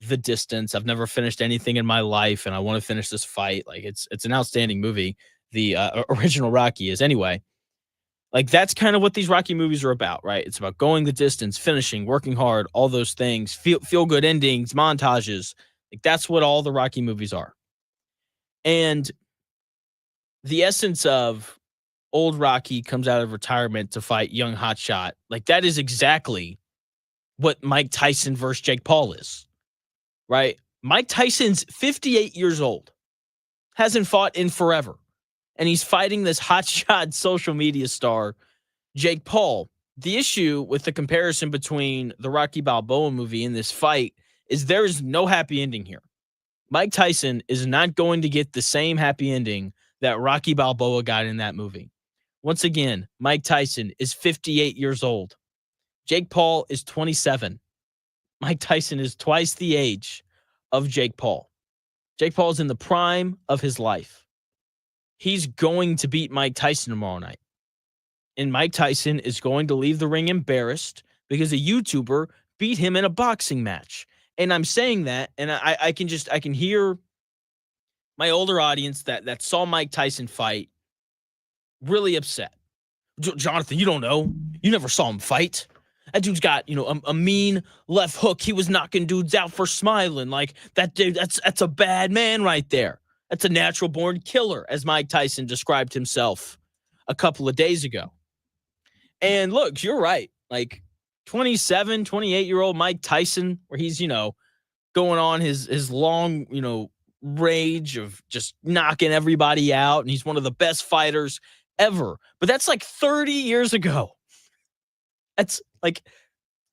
the distance. I've never finished anything in my life and I want to finish this fight. Like it's an outstanding movie. The original Rocky is anyway. Like that's kind of what these Rocky movies are about, right? It's about going the distance, finishing, working hard, all those things, feel good endings, montages. Like that's what all the Rocky movies are. And the essence of old Rocky comes out of retirement to fight young hotshot. Like that is exactly what Mike Tyson versus Jake Paul is, right? Mike Tyson's 58 years old, hasn't fought in forever. And he's fighting this hotshot social media star, Jake Paul. The issue with the comparison between the Rocky Balboa movie and this fight is there is no happy ending here. Mike Tyson is not going to get the same happy ending that Rocky Balboa got in that movie. Once again, Mike Tyson is 58 years old. Jake Paul is 27. Mike Tyson is twice the age of Jake Paul. Jake Paul is in the prime of his life. He's going to beat Mike Tyson tomorrow night. And Mike Tyson is going to leave the ring embarrassed because a YouTuber beat him in a boxing match. And I'm saying that, and I can hear my older audience that saw Mike Tyson fight really upset. Jonathan, you don't know. You never saw him fight. That dude's got, a mean left hook. He was knocking dudes out for smiling. Like that dude, that's a bad man right there. That's a natural born killer, as Mike Tyson described himself a couple of days ago. And look, you're right. Like 27, 28-year-old Mike Tyson, where he's, going on his long, rage of just knocking everybody out. And he's one of the best fighters ever. But that's like 30 years ago. That's like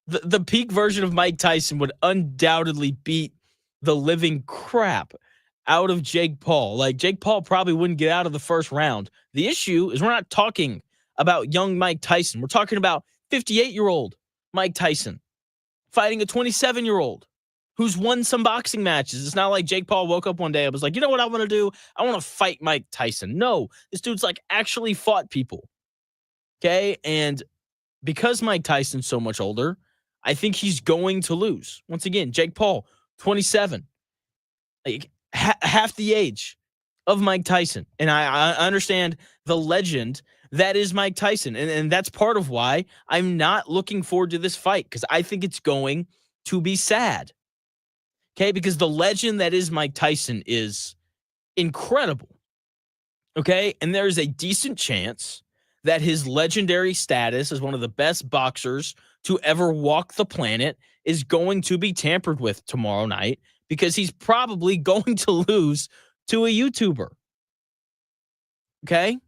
the peak version of Mike Tyson would undoubtedly beat the living crap out of Jake Paul. Like Jake Paul probably wouldn't get out of the first round. The issue is we're not talking about young Mike Tyson. We're talking about 58-year-old Mike Tyson fighting a 27-year-old who's won some boxing matches. It's not like Jake Paul woke up one day and was like, you know what I want to do? I want to fight Mike Tyson. No, this dude's like actually fought people. Okay. And because Mike Tyson's so much older, I think he's going to lose. Once again, Jake Paul, 27. Like half the age of Mike Tyson. And I understand the legend that is Mike Tyson. And that's part of why I'm not looking forward to this fight, because I think it's going to be sad. Okay, because the legend that is Mike Tyson is incredible. Okay, and there's a decent chance that his legendary status as one of the best boxers to ever walk the planet is going to be tampered with tomorrow night, because he's probably going to lose to a YouTuber. Okay?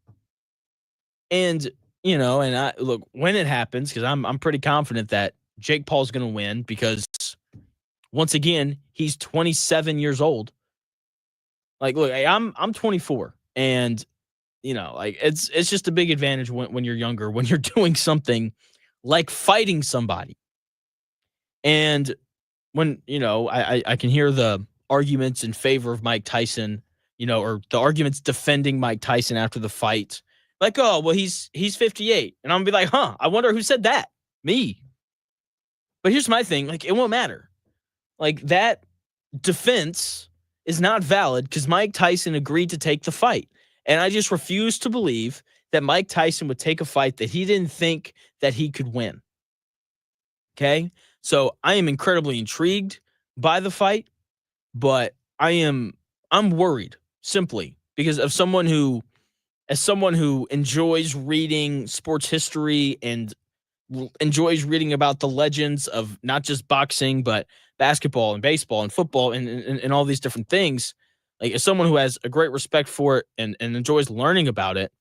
And, and I look, when it happens, because I'm pretty confident that Jake Paul's going to win, because once again, he's 27 years old. Like, look, I'm 24, and like it's just a big advantage when you're younger, when you're doing something like fighting somebody. And when, I can hear the arguments in favor of Mike Tyson, or the arguments defending Mike Tyson after the fight. Like, oh, well, he's 58. And I'm gonna be like, I wonder who said that. Me. But here's my thing. Like, it won't matter. Like, that defense is not valid because Mike Tyson agreed to take the fight. And I just refuse to believe that Mike Tyson would take a fight that he didn't think that he could win. Okay? So I am incredibly intrigued by the fight, but I'm worried simply because of someone who enjoys reading sports history and enjoys reading about the legends of not just boxing, but basketball and baseball and football and all these different things. Like, as someone who has a great respect for it and enjoys learning about it,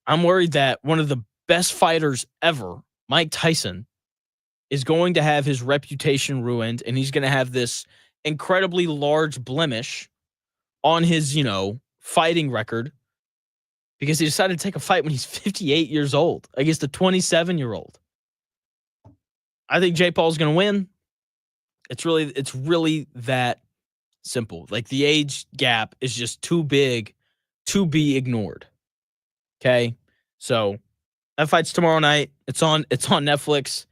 I'm worried that one of the best fighters ever, Mike Tyson, is going to have his reputation ruined, and he's going to have this incredibly large blemish on his, fighting record because he decided to take a fight when he's 58 years old against a 27-year-old. I think Jay Paul's going to win. It's really that simple. Like, the age gap is just too big to be ignored. Okay? So, that fight's tomorrow night. It's on Netflix.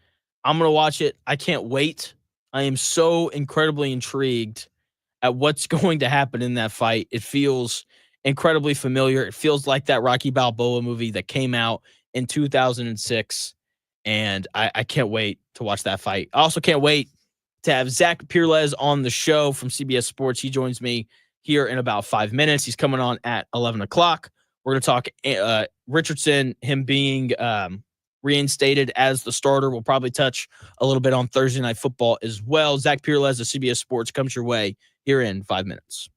I'm going to watch it. I can't wait. I am so incredibly intrigued at what's going to happen in that fight. It feels incredibly familiar. It feels like that Rocky Balboa movie that came out in 2006. And I can't wait to watch that fight. I also can't wait to have Zach Pereles on the show from CBS Sports. He joins me here in about 5 minutes. He's coming on at 11 o'clock. We're going to talk Richardson, him being reinstated as the starter. We'll probably touch a little bit on Thursday Night Football as well. Zach Pereles of CBS Sports comes your way here in 5 minutes.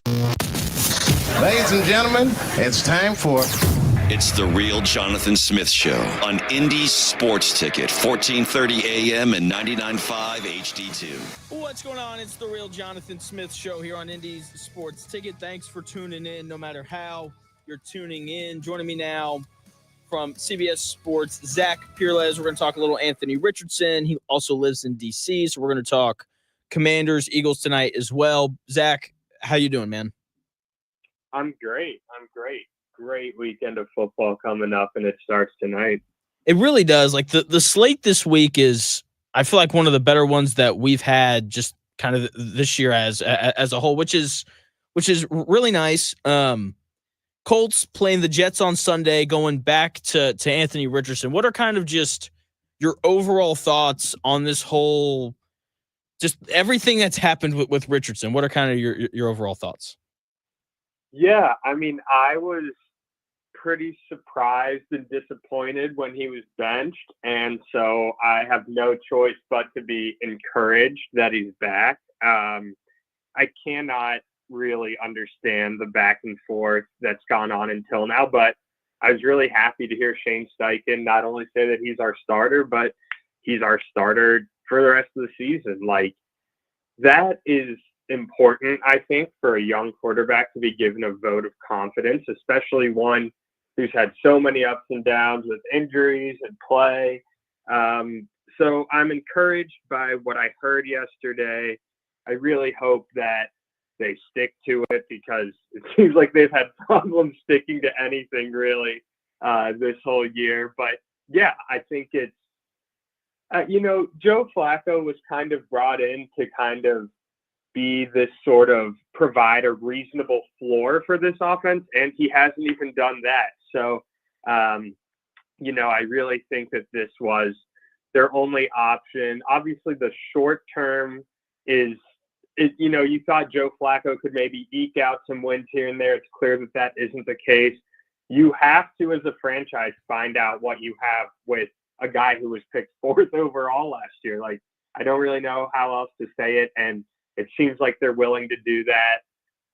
Ladies and gentlemen, it's time for It's the Real Jonathan Smith Show on Indy Sports Ticket, 1430 AM and 99.5 HD2. What's going on? It's the Real Jonathan Smith Show here on Indy's Sports Ticket. Thanks for tuning in, no matter how you're tuning in. Joining me now from CBS Sports, Zach Pereles. We're going to talk a little Anthony Richardson. He also lives in D.C., so we're going to talk Commanders, Eagles tonight as well. Zach, how you doing, man? I'm great. Great weekend of football coming up, and it starts tonight. It really does. Like the slate this week is, I feel like, one of the better ones that we've had just kind of this year as a whole, which is really nice. Colts playing the Jets on Sunday, going back to Anthony Richardson. What are kind of just your overall thoughts on this whole, just everything that's happened with Richardson? What are kind of your overall thoughts? Yeah, I mean, I was pretty surprised and disappointed when he was benched, and so I have no choice but to be encouraged that he's back. I cannot really understand the back and forth that's gone on until now, but I was really happy to hear Shane Steichen not only say that he's our starter, but he's our starter for the rest of the season. Like, that is important, I think, for a young quarterback to be given a vote of confidence, especially one who's had so many ups and downs with injuries and play. So I'm encouraged by what I heard yesterday. I really hope that they stick to it, because it seems like they've had problems sticking to anything really this whole year. But yeah, I think it's, Joe Flacco was kind of brought in to kind of be this sort of provide a reasonable floor for this offense, and he hasn't even done that. So, I really think that this was their only option. Obviously, the short term is you thought Joe Flacco could maybe eke out some wins here and there. It's clear that that isn't the case. You have to, as a franchise, find out what you have with a guy who was picked 4th overall last year. Like, I don't really know how else to say it, and it seems like they're willing to do that.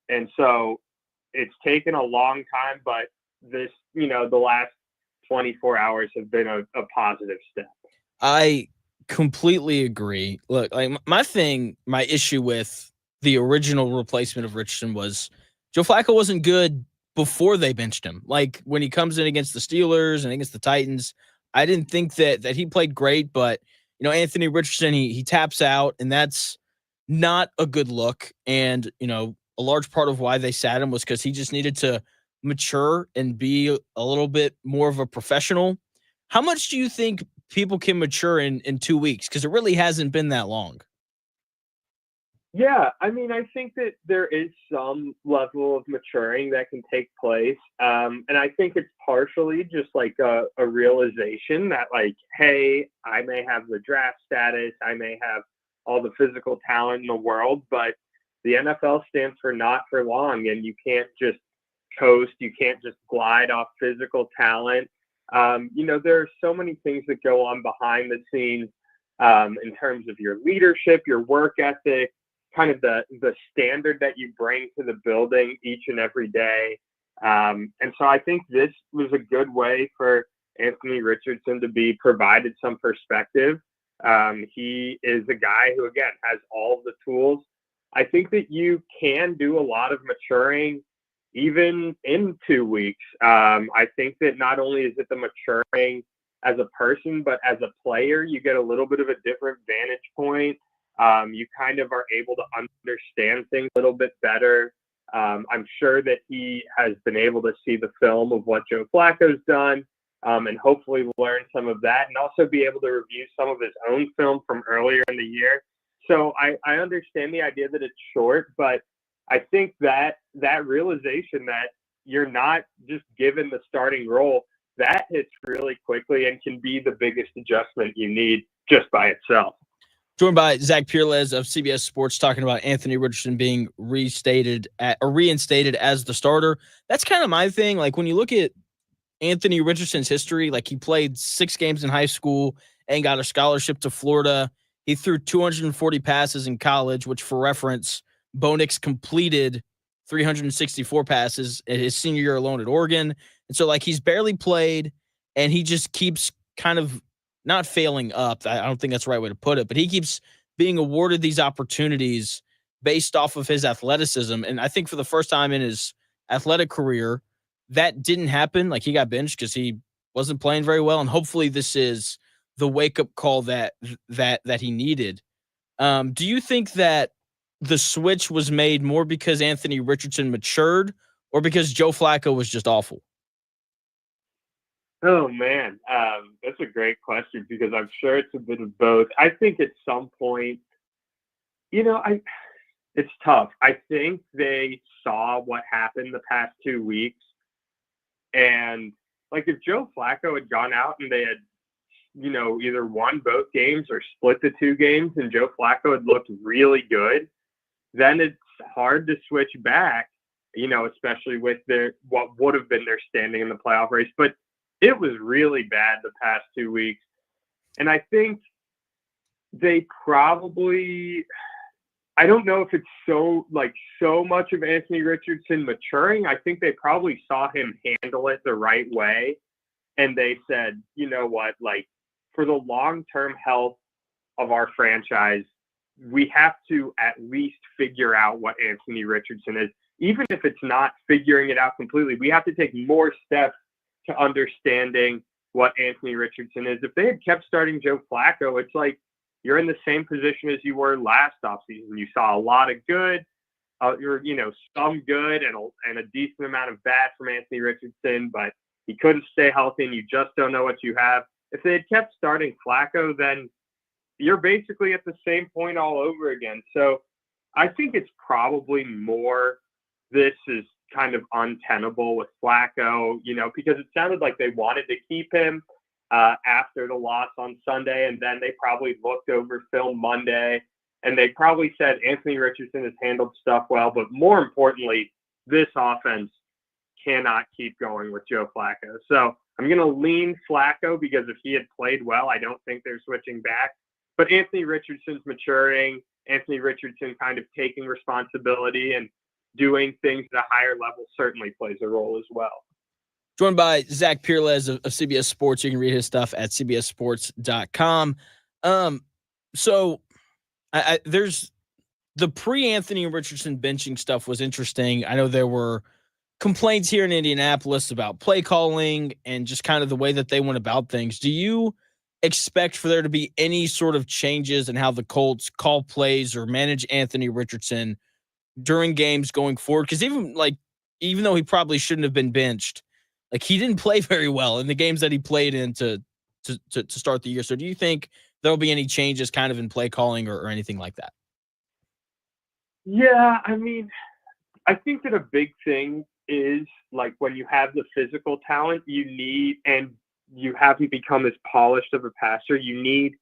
And so it's taken a long time, but this, the last 24 hours have been a positive step. I completely agree. Look, like my issue with the original replacement of Richardson was Joe Flacco wasn't good before they benched him. Like, when he comes in against the Steelers and against the Titans, I didn't think that he played great, but Anthony Richardson, he taps out, and that's not a good look. And, a large part of why they sat him was because he just needed to mature and be a little bit more of a professional. How much do you think people can mature in 2 weeks? Because it really hasn't been that long. Yeah, I mean, I think that there is some level of maturing that can take place. And I think it's partially just like a realization that, like, hey, I may have the draft status, I may have all the physical talent in the world, but the NFL stands for not for long, and you can't just coast, you can't just glide off physical talent. There are so many things that go on behind the scenes in terms of your leadership, your work ethic, kind of the standard that you bring to the building each and every day. And so I think this was a good way for Anthony Richardson to be provided some perspective. He is a guy who, again, has all the tools. I think that you can do a lot of maturing even in 2 weeks. I think that not only is it the maturing as a person, but as a player, you get a little bit of a different vantage point. You kind of are able to understand things a little bit better. I'm sure that he has been able to see the film of what Joe Flacco's done, and hopefully learn some of that, and also be able to review some of his own film from earlier in the year. So I understand the idea that it's short, but I think that realization that you're not just given the starting role, that hits really quickly and can be the biggest adjustment you need just by itself. Joined by Zach Pereles of CBS Sports, talking about Anthony Richardson being reinstated as the starter. That's kind of my thing. Like, when you look at Anthony Richardson's history, like, he played 6 games in high school and got a scholarship to Florida. He threw 240 passes in college, which, for reference, Bo Nix completed 364 passes in his senior year alone at Oregon. And so, like, he's barely played, and he just keeps kind of not failing up. I don't think that's the right way to put it, but he keeps being awarded these opportunities based off of his athleticism. And I think for the first time in his athletic career, that didn't happen. Like, he got benched because he wasn't playing very well. And hopefully this is the wake-up call that he needed. Do you think that the switch was made more because Anthony Richardson matured or because Joe Flacco was just awful? Oh man, that's a great question because I'm sure it's a bit of both. I think at some point, it's tough. I think they saw what happened the past 2 weeks, and like if Joe Flacco had gone out and they had, either won both games or split the 2 games, and Joe Flacco had looked really good, then it's hard to switch back. Especially with what would have been their standing in the playoff race, but it was really bad the past 2 weeks. And I think they probably, I don't know if it's so much of Anthony Richardson maturing. I think they probably saw him handle it the right way. And they said, you know what, like for the long-term health of our franchise, we have to at least figure out what Anthony Richardson is. Even if it's not figuring it out completely, we have to take more steps to understanding what Anthony Richardson is. If they had kept starting Joe Flacco, it's like you're in the same position as you were last offseason. You saw a lot of good, some good and a decent amount of bad from Anthony Richardson, but he couldn't stay healthy and you just don't know what you have. If they had kept starting Flacco, then you're basically at the same point all over again. So I think it's probably more this is kind of untenable with Flacco, because it sounded like they wanted to keep him after the loss on Sunday, and then they probably looked over film Monday, and they probably said Anthony Richardson has handled stuff well, but more importantly, this offense cannot keep going with Joe Flacco. So I'm going to lean Flacco because if he had played well, I don't think they're switching back. But Anthony Richardson's maturing, Anthony Richardson kind of taking responsibility and doing things at a higher level certainly plays a role as well. Joined by Zach Pereles of CBS Sports. You can read his stuff at cbssports.com. So there's the pre-Anthony Richardson benching stuff was interesting. I know there were complaints here in Indianapolis about play calling and just kind of the way that they went about things. Do you expect for there to be any sort of changes in how the Colts call plays or manage Anthony Richardson during games going forward? Because even though he probably shouldn't have been benched, like he didn't play very well in the games that he played in to start the year. So do you think there'll be any changes kind of in play calling or anything like that? Yeah, I mean, I think that a big thing is like when you have the physical talent you need and you haven't become as polished of a passer, you need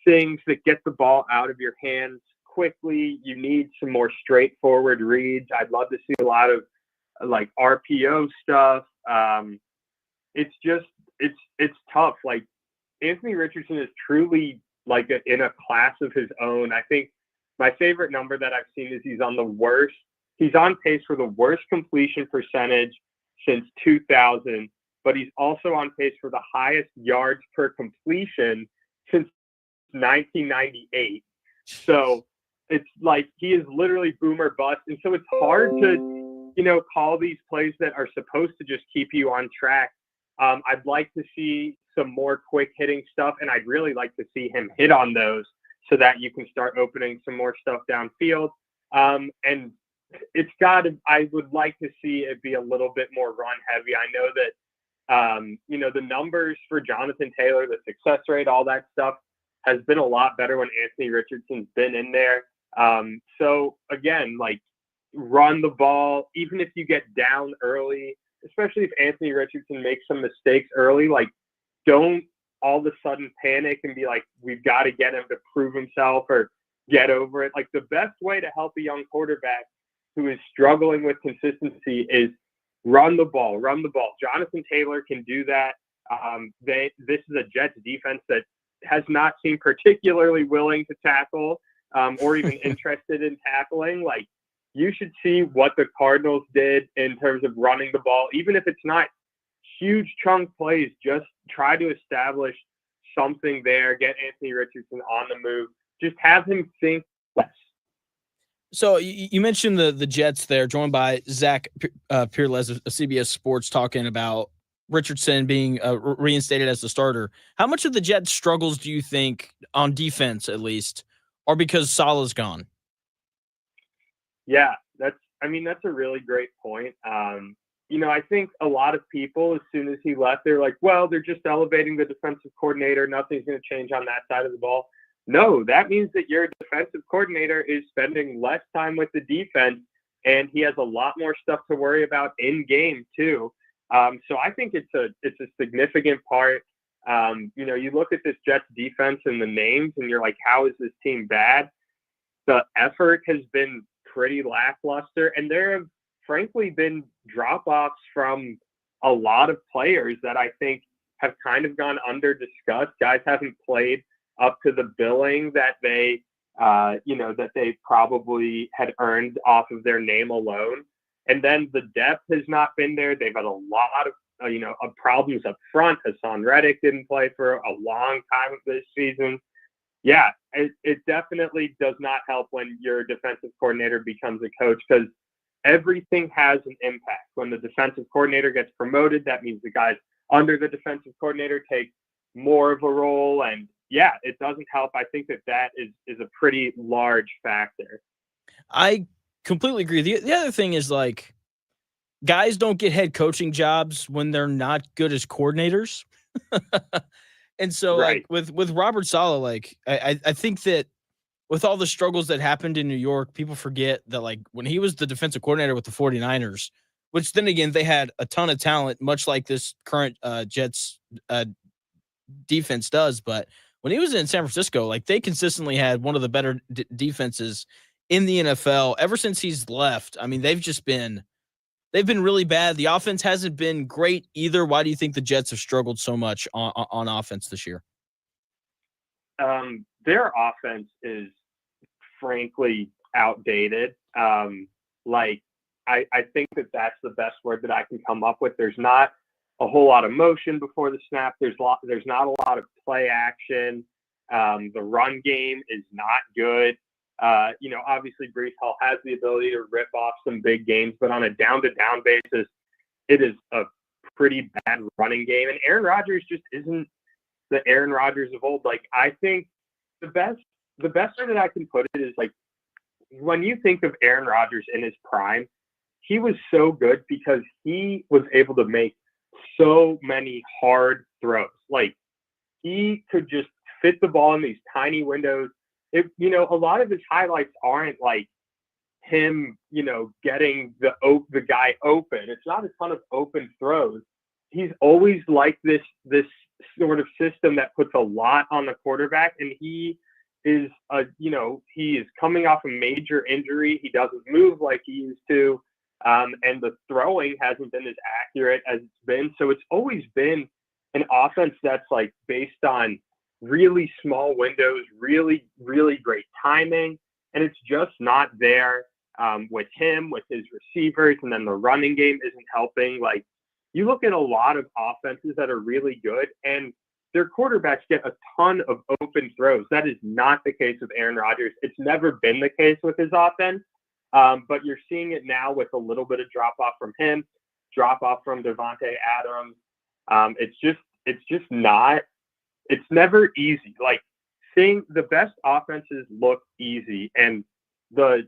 things that get the ball out of your hands quickly. You need some more straightforward reads. I'd love to see a lot of like RPO stuff. It's tough. Like Anthony Richardson is truly like in a class of his own. I think my favorite number that I've seen is he's on pace for the worst completion percentage since 2000, but he's also on pace for the highest yards per completion since 1998. So it's like he is literally boom or bust. And so it's hard to, call these plays that are supposed to just keep you on track. I'd like to see some more quick hitting stuff, and I'd really like to see him hit on those so that you can start opening some more stuff downfield. And I would like to see it be a little bit more run heavy. I know that, the numbers for Jonathan Taylor, the success rate, all that stuff has been a lot better when Anthony Richardson's been in there. So again, like run the ball, even if you get down early, especially if Anthony Richardson makes some mistakes early, like don't all of a sudden panic and be like, we've got to get him to prove himself or get over it. Like the best way to help a young quarterback who is struggling with consistency is run the ball. Jonathan Taylor can do that. This is a Jets defense that has not seemed particularly willing to tackle or even interested in tackling. Like you should see what the Cardinals did in terms of running the ball. Even if it's not huge chunk plays, just try to establish something there, get Anthony Richardson on the move, just have him think less. So you mentioned the Jets there, joined by Zach Pereles of CBS Sports, talking about Richardson being reinstated as the starter. How much of the Jets' struggles do you think, on defense at least, are because Salah's gone? Yeah, that's a really great point. I think a lot of people, as soon as he left, they're like, well, they're just elevating the defensive coordinator. Nothing's going to change on that side of the ball. No, that means that your defensive coordinator is spending less time with the defense, and he has a lot more stuff to worry about in game too. So I think it's a significant part. You look at this Jets defense and the names, and you're like, how is this team bad? The effort has been pretty lackluster, and there have frankly been drop-offs from a lot of players that I think have kind of gone under discussed. Guys haven't played up to the billing that they probably had earned off of their name alone. And then the depth has not been there. They've had a lot of problems up front. Hassan Reddick didn't play for a long time this season. Yeah, it definitely does not help when your defensive coordinator becomes a coach, because everything has an impact. When the defensive coordinator gets promoted, that means the guys under the defensive coordinator take more of a role. And yeah, it doesn't help. I think that is a pretty large factor. I completely agree. The other thing is, like, guys don't get head coaching jobs when they're not good as coordinators. And so Right. like with Robert Saleh, like I think that with all the struggles that happened in New York, people forget that, like, when he was the defensive coordinator with the 49ers, which then again, they had a ton of talent, much like this current Jets defense does. But when he was in San Francisco, like, they consistently had one of the better defenses in the NFL. Ever since he's left, I mean, they've been really bad. The offense hasn't been great either. Why do you think the Jets have struggled so much on offense this year? Their offense is frankly outdated. I think that's the best word that I can come up with. There's not a whole lot of motion before the snap. There's not a lot of play action. The run game is not good. Obviously Breece Hall has the ability to rip off some big games, but on a down-to-down basis, it is a pretty bad running game. And Aaron Rodgers just isn't the Aaron Rodgers of old. Like, I think the best way that I can put it is, like, when you think of Aaron Rodgers in his prime, he was so good because he was able to make so many hard throws. Like, he could just fit the ball in these tiny windows. A lot of his highlights aren't like him, getting the guy open. It's not a ton of open throws. He's always like this sort of system that puts a lot on the quarterback, and he is he is coming off a major injury. He doesn't move like he used to, and the throwing hasn't been as accurate as it's been. So it's always been an offense that's like based on really small windows, really, really great timing. And it's just not there with him, with his receivers. And then the running game isn't helping. Like, you look at a lot of offenses that are really good, and their quarterbacks get a ton of open throws. That is not the case with Aaron Rodgers. It's never been the case with his offense. But you're seeing it now with a little bit of drop off from him, drop off from Devontae Adams. It's never easy. Like, seeing the best offenses look easy, and the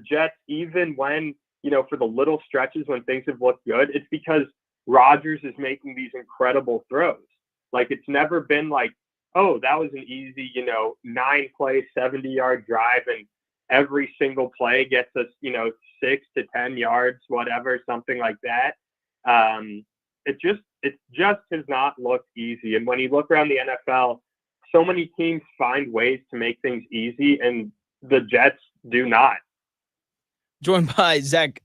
Jets, even when, for the little stretches when things have looked good, it's because Rodgers is making these incredible throws. Like, it's never been like, oh, that was an easy, 9-play, 70-yard drive, and every single play gets us, 6 to 10 yards, whatever, something like that. It just has not looked easy. And when you look around the NFL, so many teams find ways to make things easy, and the Jets do not. Joined by Zach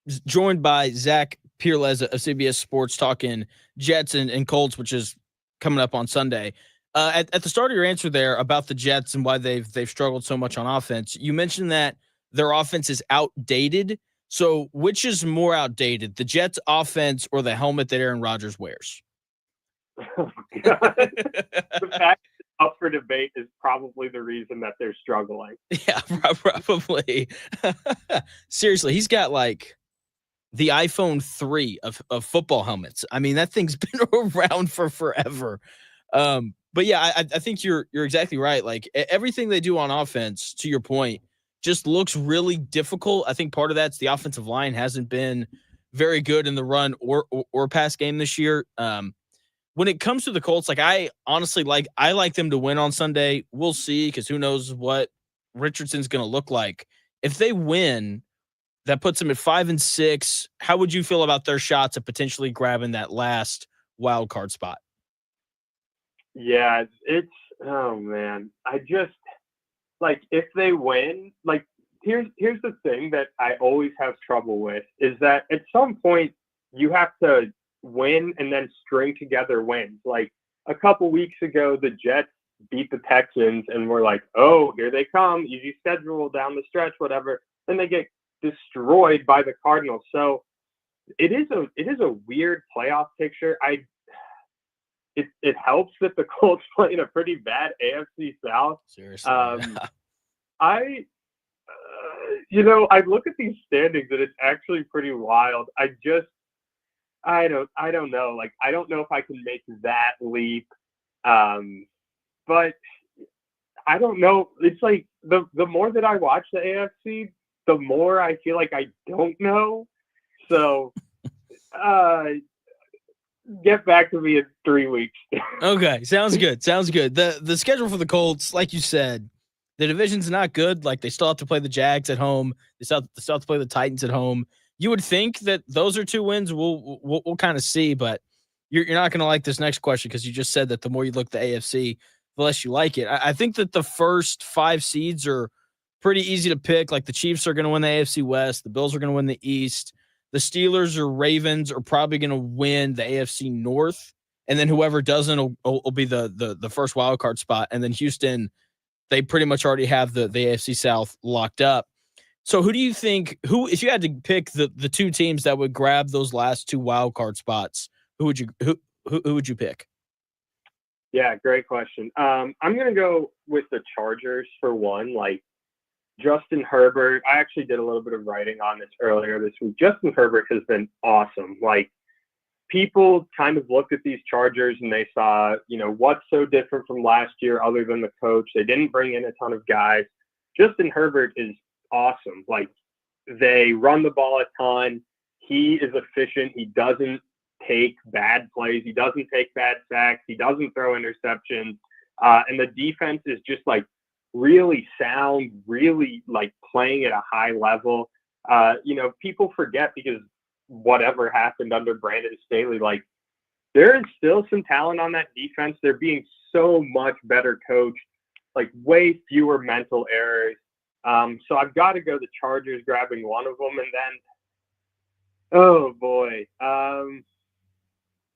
Pereles of CBS Sports, talking Jets and Colts, which is coming up on Sunday. At the start of your answer there about the Jets and why they've struggled so much on offense, you mentioned that their offense is outdated. So which is more outdated, the Jets offense or the helmet that Aaron Rodgers wears? Oh, God. The fact it's up for debate is probably the reason that they're struggling. Yeah, probably. Seriously, he's got like the iPhone 3 of football helmets. I mean, that thing's been around for forever. But yeah, I think you're exactly right. Like everything they do on offense, to your point, just looks really difficult. I think part of that's the offensive line hasn't been very good in the run or pass game this year. When it comes to the Colts, like I honestly like them to win on Sunday. We'll see, because who knows what Richardson's going to look like. If they win, that puts them at 5-6. How would you feel about their shots of potentially grabbing that last wild card spot? Yeah, it's oh man. I just like if they win, like here's the thing that I always have trouble with is that at some point you have to win and then string together wins. Like a couple weeks ago, the Jets beat the Texans and we're like, oh, here they come, easy schedule down the stretch, whatever. Then they get destroyed by the Cardinals. So it is a weird playoff picture. It helps that the Colts play in a pretty bad AFC South. Seriously. I look at these standings and it's actually pretty wild. I don't know. Like, I don't know if I can make that leap. But I don't know. It's like the more that I watch the AFC, the more I feel like I don't know. So, get back to me in 3 weeks. Okay, sounds good. The schedule for the Colts, like you said, the division's not good. Like, they still have to play the Jags at home. They still have to play the Titans at home. You would think that those are 2 wins. We'll kind of see, but you're not going to like this next question because you just said that the more you look at the AFC, the less you like it. I think that the first 5 seeds are pretty easy to pick. Like, the Chiefs are going to win the AFC West. The Bills are going to win the East. The Steelers or Ravens are probably going to win the AFC North. And then whoever doesn't will be the first wild card spot. And then Houston, they pretty much already have the AFC South locked up. So who do you think, if you had to pick the 2 teams that would grab those last 2 wild card spots, who would you pick? Yeah, great question. I'm going to go with the Chargers for one. Like, Justin Herbert, I actually did a little bit of writing on this earlier this week. Justin Herbert has been awesome. Like, people kind of looked at these Chargers and they saw, what's so different from last year other than the coach. They didn't bring in a ton of guys. Justin Herbert is awesome. Like, they run the ball a ton. He is efficient. He doesn't take bad plays. He doesn't take bad sacks. He doesn't throw interceptions. And the defense is just like really sound, really like playing at a high level. People forget because whatever happened under Brandon Staley, like, there is still some talent on that defense. They're being so much better coached, like way fewer mental errors. So I've got to go the Chargers grabbing one of them. And then, oh boy.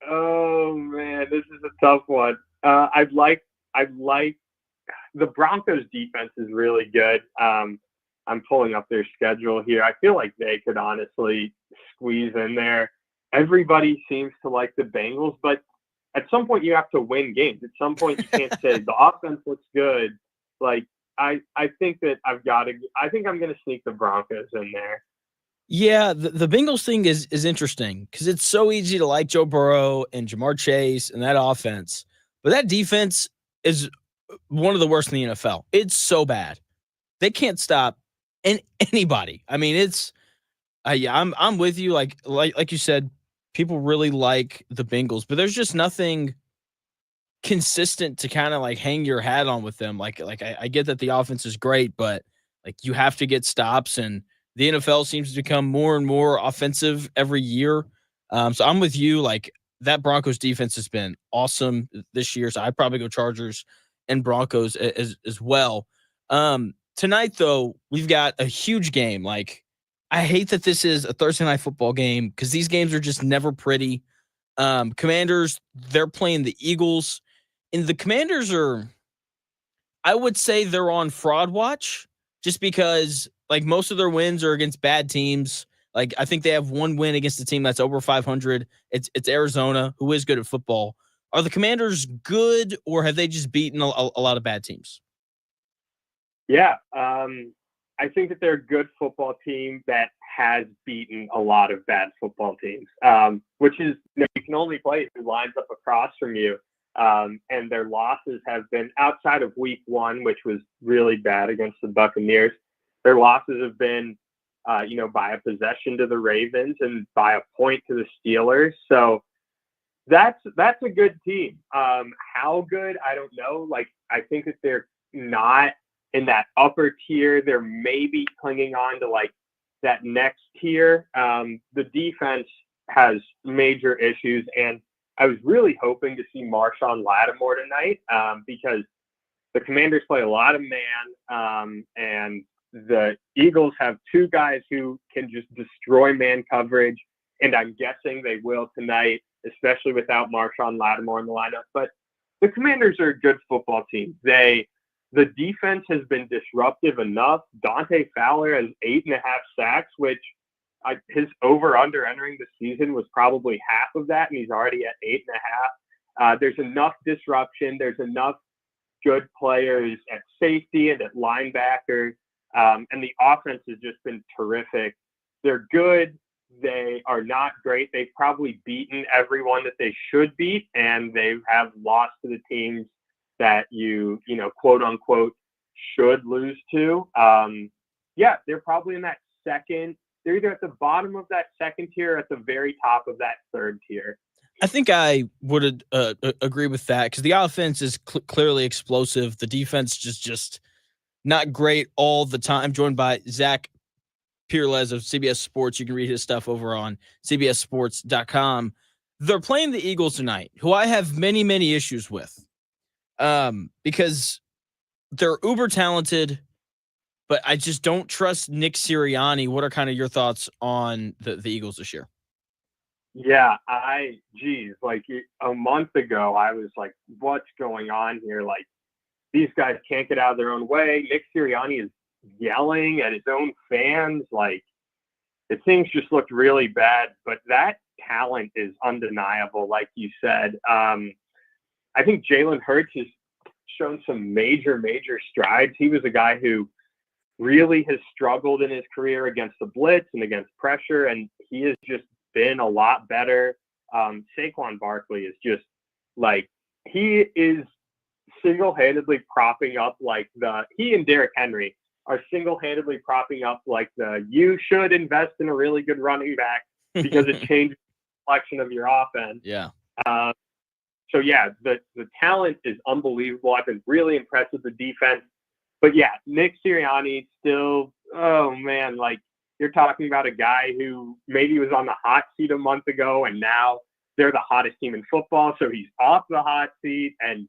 Oh man, this is a tough one. I'd like the Broncos defense is really good. I'm pulling up their schedule here. I feel like they could honestly squeeze in there. Everybody seems to like the Bengals, but at some point you have to win games. At some point you can't say the offense looks good. Like, I think that I'm going to sneak the Broncos in there. Yeah, the Bengals thing is interesting because it's so easy to like Joe Burrow and Jamar Chase and that offense, but that defense is one of the worst in the NFL. It's so bad. They can't stop anybody. I mean, it's I'm with you. Like you said, people really like the Bengals, but there's just nothing consistent to kind of like hang your hat on with them. Like I get that the offense is great, but like you have to get stops, and the NFL seems to become more and more offensive every year. So I'm with you. Like, that Broncos defense has been awesome this year. So I'd probably go Chargers and Broncos as well. Tonight, though, we've got a huge game. Like, I hate that this is a Thursday night football game because these games are just never pretty. Commanders, they're playing the Eagles. And the Commanders I would say they're on fraud watch. just because like most of their wins are against bad teams. Like I think they have one win against a team that's over 500. It's Arizona, who is good at football. Are the Commanders good, or have they just beaten a lot of bad teams? Yeah, I think that they're a good football team that has beaten a lot of bad football teams, which is, you can only play who lines up across from you. And their losses have been outside of week 1, which was really bad against the Buccaneers. Their losses have been, by a possession to the Ravens and by a point to the Steelers. So that's a good team. How good, I don't know. Like, I think that they're not in that upper tier. They're maybe clinging on to like that next tier. The defense has major issues, and I was really hoping to see Marshawn Lattimore tonight because the Commanders play a lot of man, and the Eagles have 2 guys who can just destroy man coverage, and I'm guessing they will tonight, especially without Marshawn Lattimore in the lineup. But the Commanders are a good football team. The defense has been disruptive enough. Dante Fowler has 8.5 sacks, which his over-under entering the season was probably half of that, and he's already at 8.5. There's enough disruption. There's enough good players at safety and at linebacker, and the offense has just been terrific. They're good. They are not great. They've probably beaten everyone that they should beat, and they have lost to the teams that you quote unquote should lose to. They're probably in that second. They're either at the bottom of that second tier or at the very top of that third tier. I think I would agree with that because the offense is clearly explosive. The defense just not great all the time. Joined by Zach Pereles of CBS Sports. You can read his stuff over on cbssports.com. They're playing the Eagles tonight, who I have many, many issues with. Because they're uber talented, but I just don't trust Nick Sirianni. What are kind of your thoughts on the Eagles this year? Yeah, like a month ago, I was like, what's going on here? Like, these guys can't get out of their own way. Nick Sirianni is yelling at his own fans. Like, things just looked really bad, but that talent is undeniable, like you said. I think Jalen Hurts has shown some major, major strides. He was a guy who really has struggled in his career against the blitz and against pressure, and he has just been a lot better. Saquon Barkley is just like, he is single-handedly propping up he and Derrick Henry are single-handedly propping up you should invest in a really good running back because it changes the complexion of your offense. Yeah. So yeah, the talent is unbelievable. I've been really impressed with the defense. But yeah, Nick Sirianni still, oh man, you're talking about a guy who maybe was on the hot seat a month ago and now they're the hottest team in football. So he's off the hot seat, and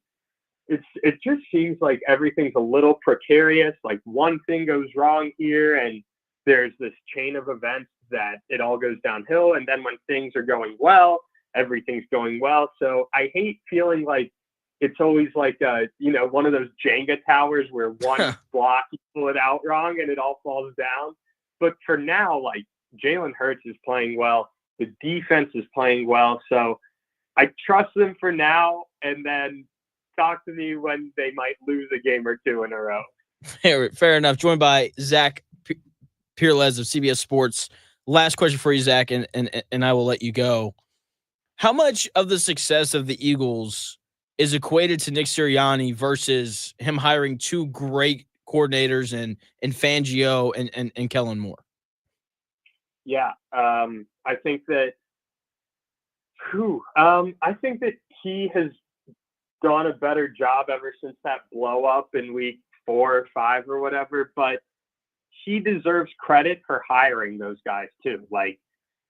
it just seems like everything's a little precarious. Like, one thing goes wrong here and there's this chain of events that it all goes downhill. And then when things are going well, everything's going well. So I hate feeling like it's always one of those Jenga towers where one block, you pull it out wrong and it all falls down. But for now, Jalen Hurts is playing well. The defense is playing well. So I trust them for now, and then talk to me when they might lose a game or two in a row. Fair enough. Joined by Zach Pereles of CBS Sports. Last question for you, Zach, and I will let you go. How much of the success of the Eagles is equated to Nick Sirianni versus him hiring 2 great coordinators in Fangio and Kellen Moore? Yeah, I think that he has done a better job ever since that blow up in week 4 or 5 or whatever, but he deserves credit for hiring those guys too.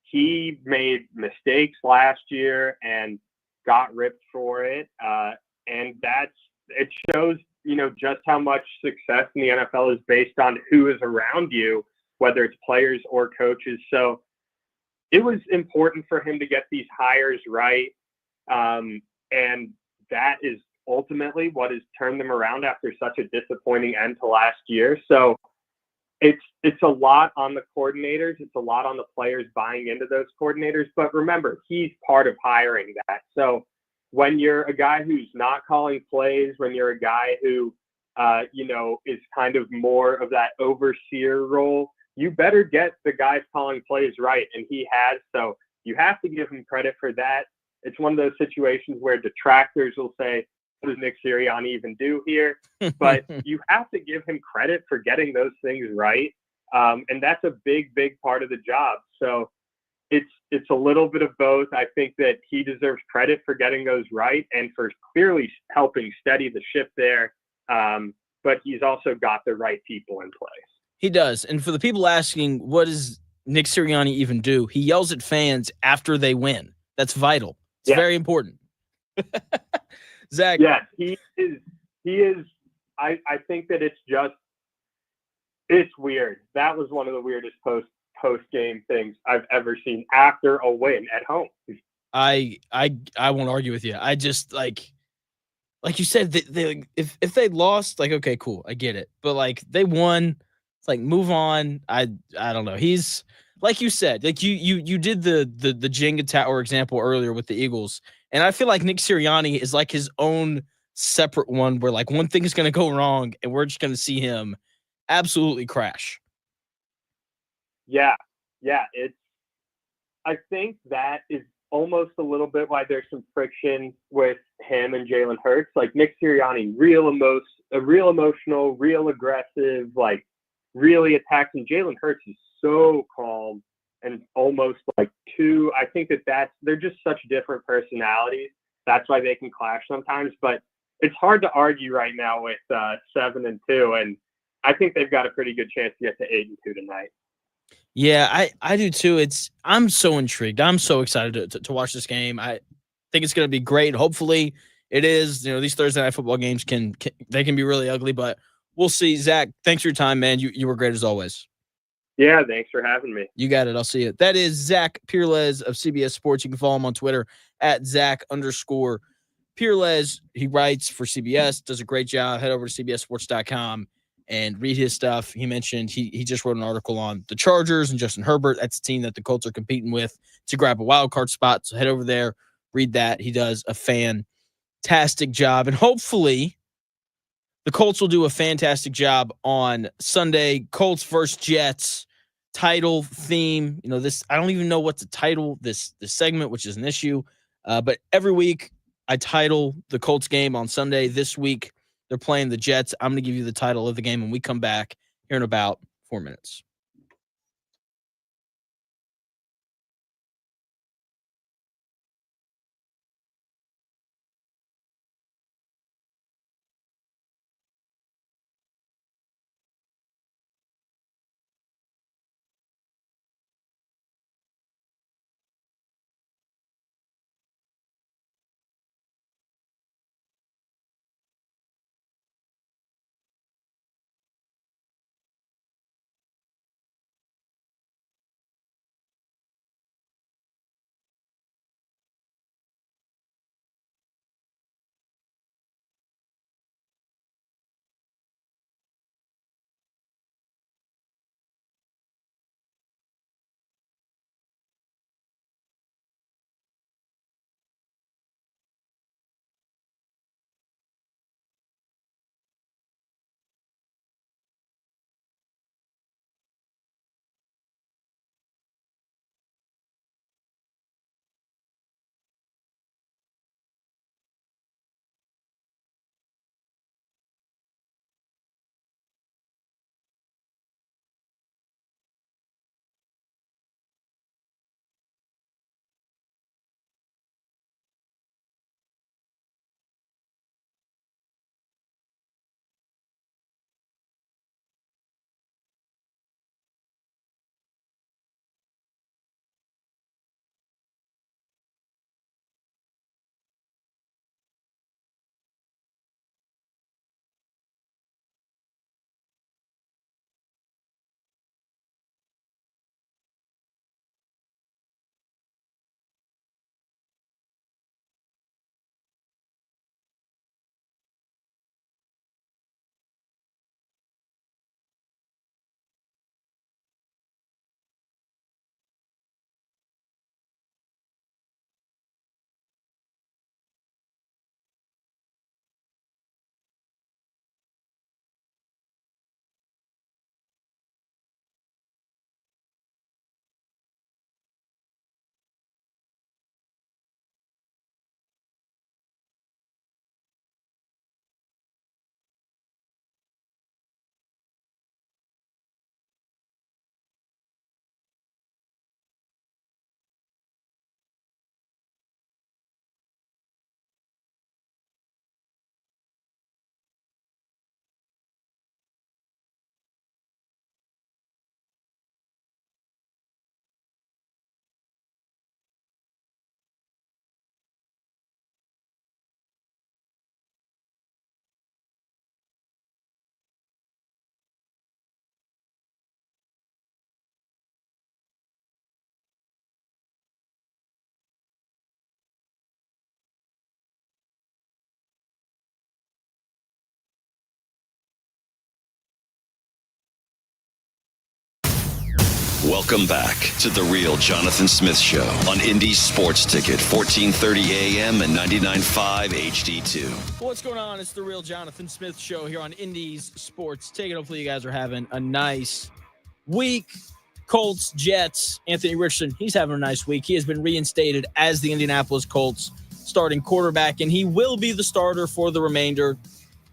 He made mistakes last year and got ripped for it. And it shows, just how much success in the NFL is based on who is around you, whether it's players or coaches. So it was important for him to get these hires right. And that is ultimately what has turned them around after such a disappointing end to last year. So it's a lot on the coordinators. It's a lot on the players buying into those coordinators. But remember, he's part of hiring that. So when you're a guy who's not calling plays, when you're a guy who, is kind of more of that overseer role, you better get the guys calling plays right. And he has. So you have to give him credit for that. It's one of those situations where detractors will say, what does Nick Sirianni even do here? But you have to give him credit for getting those things right. And that's a big, big part of the job. So it's a little bit of both. I think that he deserves credit for getting those right and for clearly helping steady the ship there. But he's also got the right people in place. He does. And for the people asking, what does Nick Sirianni even do? He yells at fans after they win. That's vital. It's very important. Zach. Yes, he is. I think that it's weird. That was one of the weirdest post game things I've ever seen after a win at home. I won't argue with you. I just like you said, if they lost, like, okay, cool, I get it. But like they won, it's like move on. I don't know. He's like you said, like you did the Jenga tower example earlier with the Eagles, and I feel like Nick Sirianni is like his own separate one where like one thing is going to go wrong, and we're just going to see him absolutely crash. Yeah. I think that is almost a little bit why there's some friction with him and Jalen Hurts. Like Nick Sirianni, real emotional, real aggressive, like really attacking. Jalen Hurts is so calm and almost like I think they're just such different personalities. That's why they can clash sometimes. But it's hard to argue right now with 7-2, and I think they've got a pretty good chance to get to 8-2 tonight. Yeah, I do too. I'm so intrigued. I'm so excited to watch this game. I think it's going to be great. Hopefully it is. These Thursday night football games can be really ugly, but we'll see. Zach, thanks for your time, man. You were great as always. Yeah, thanks for having me. You got it. I'll see you. That is Zach Pereles of CBS Sports. You can follow him on Twitter at Zach_Pereles. He writes for CBS, does a great job. Head over to CBSSports.com and read his stuff. He mentioned he just wrote an article on the Chargers and Justin Herbert. That's a team that the Colts are competing with to grab a wild card spot. So head over there, read that. He does a fantastic job. And hopefully the Colts will do a fantastic job on Sunday. Colts versus Jets title theme. I don't even know what to title this segment, which is an issue. But every week I title the Colts game on Sunday. This week they're playing the Jets. I'm going to give you the title of the game when we come back here in about 4 minutes. Welcome back to The Real Jonathan Smith Show on Indy Sports Ticket, 1430 AM and 99.5 HD2. What's going on? It's The Real Jonathan Smith Show here on Indy's Sports Ticket. Hopefully you guys are having a nice week. Colts, Jets, Anthony Richardson, he's having a nice week. He has been reinstated as the Indianapolis Colts starting quarterback, and he will be the starter for the remainder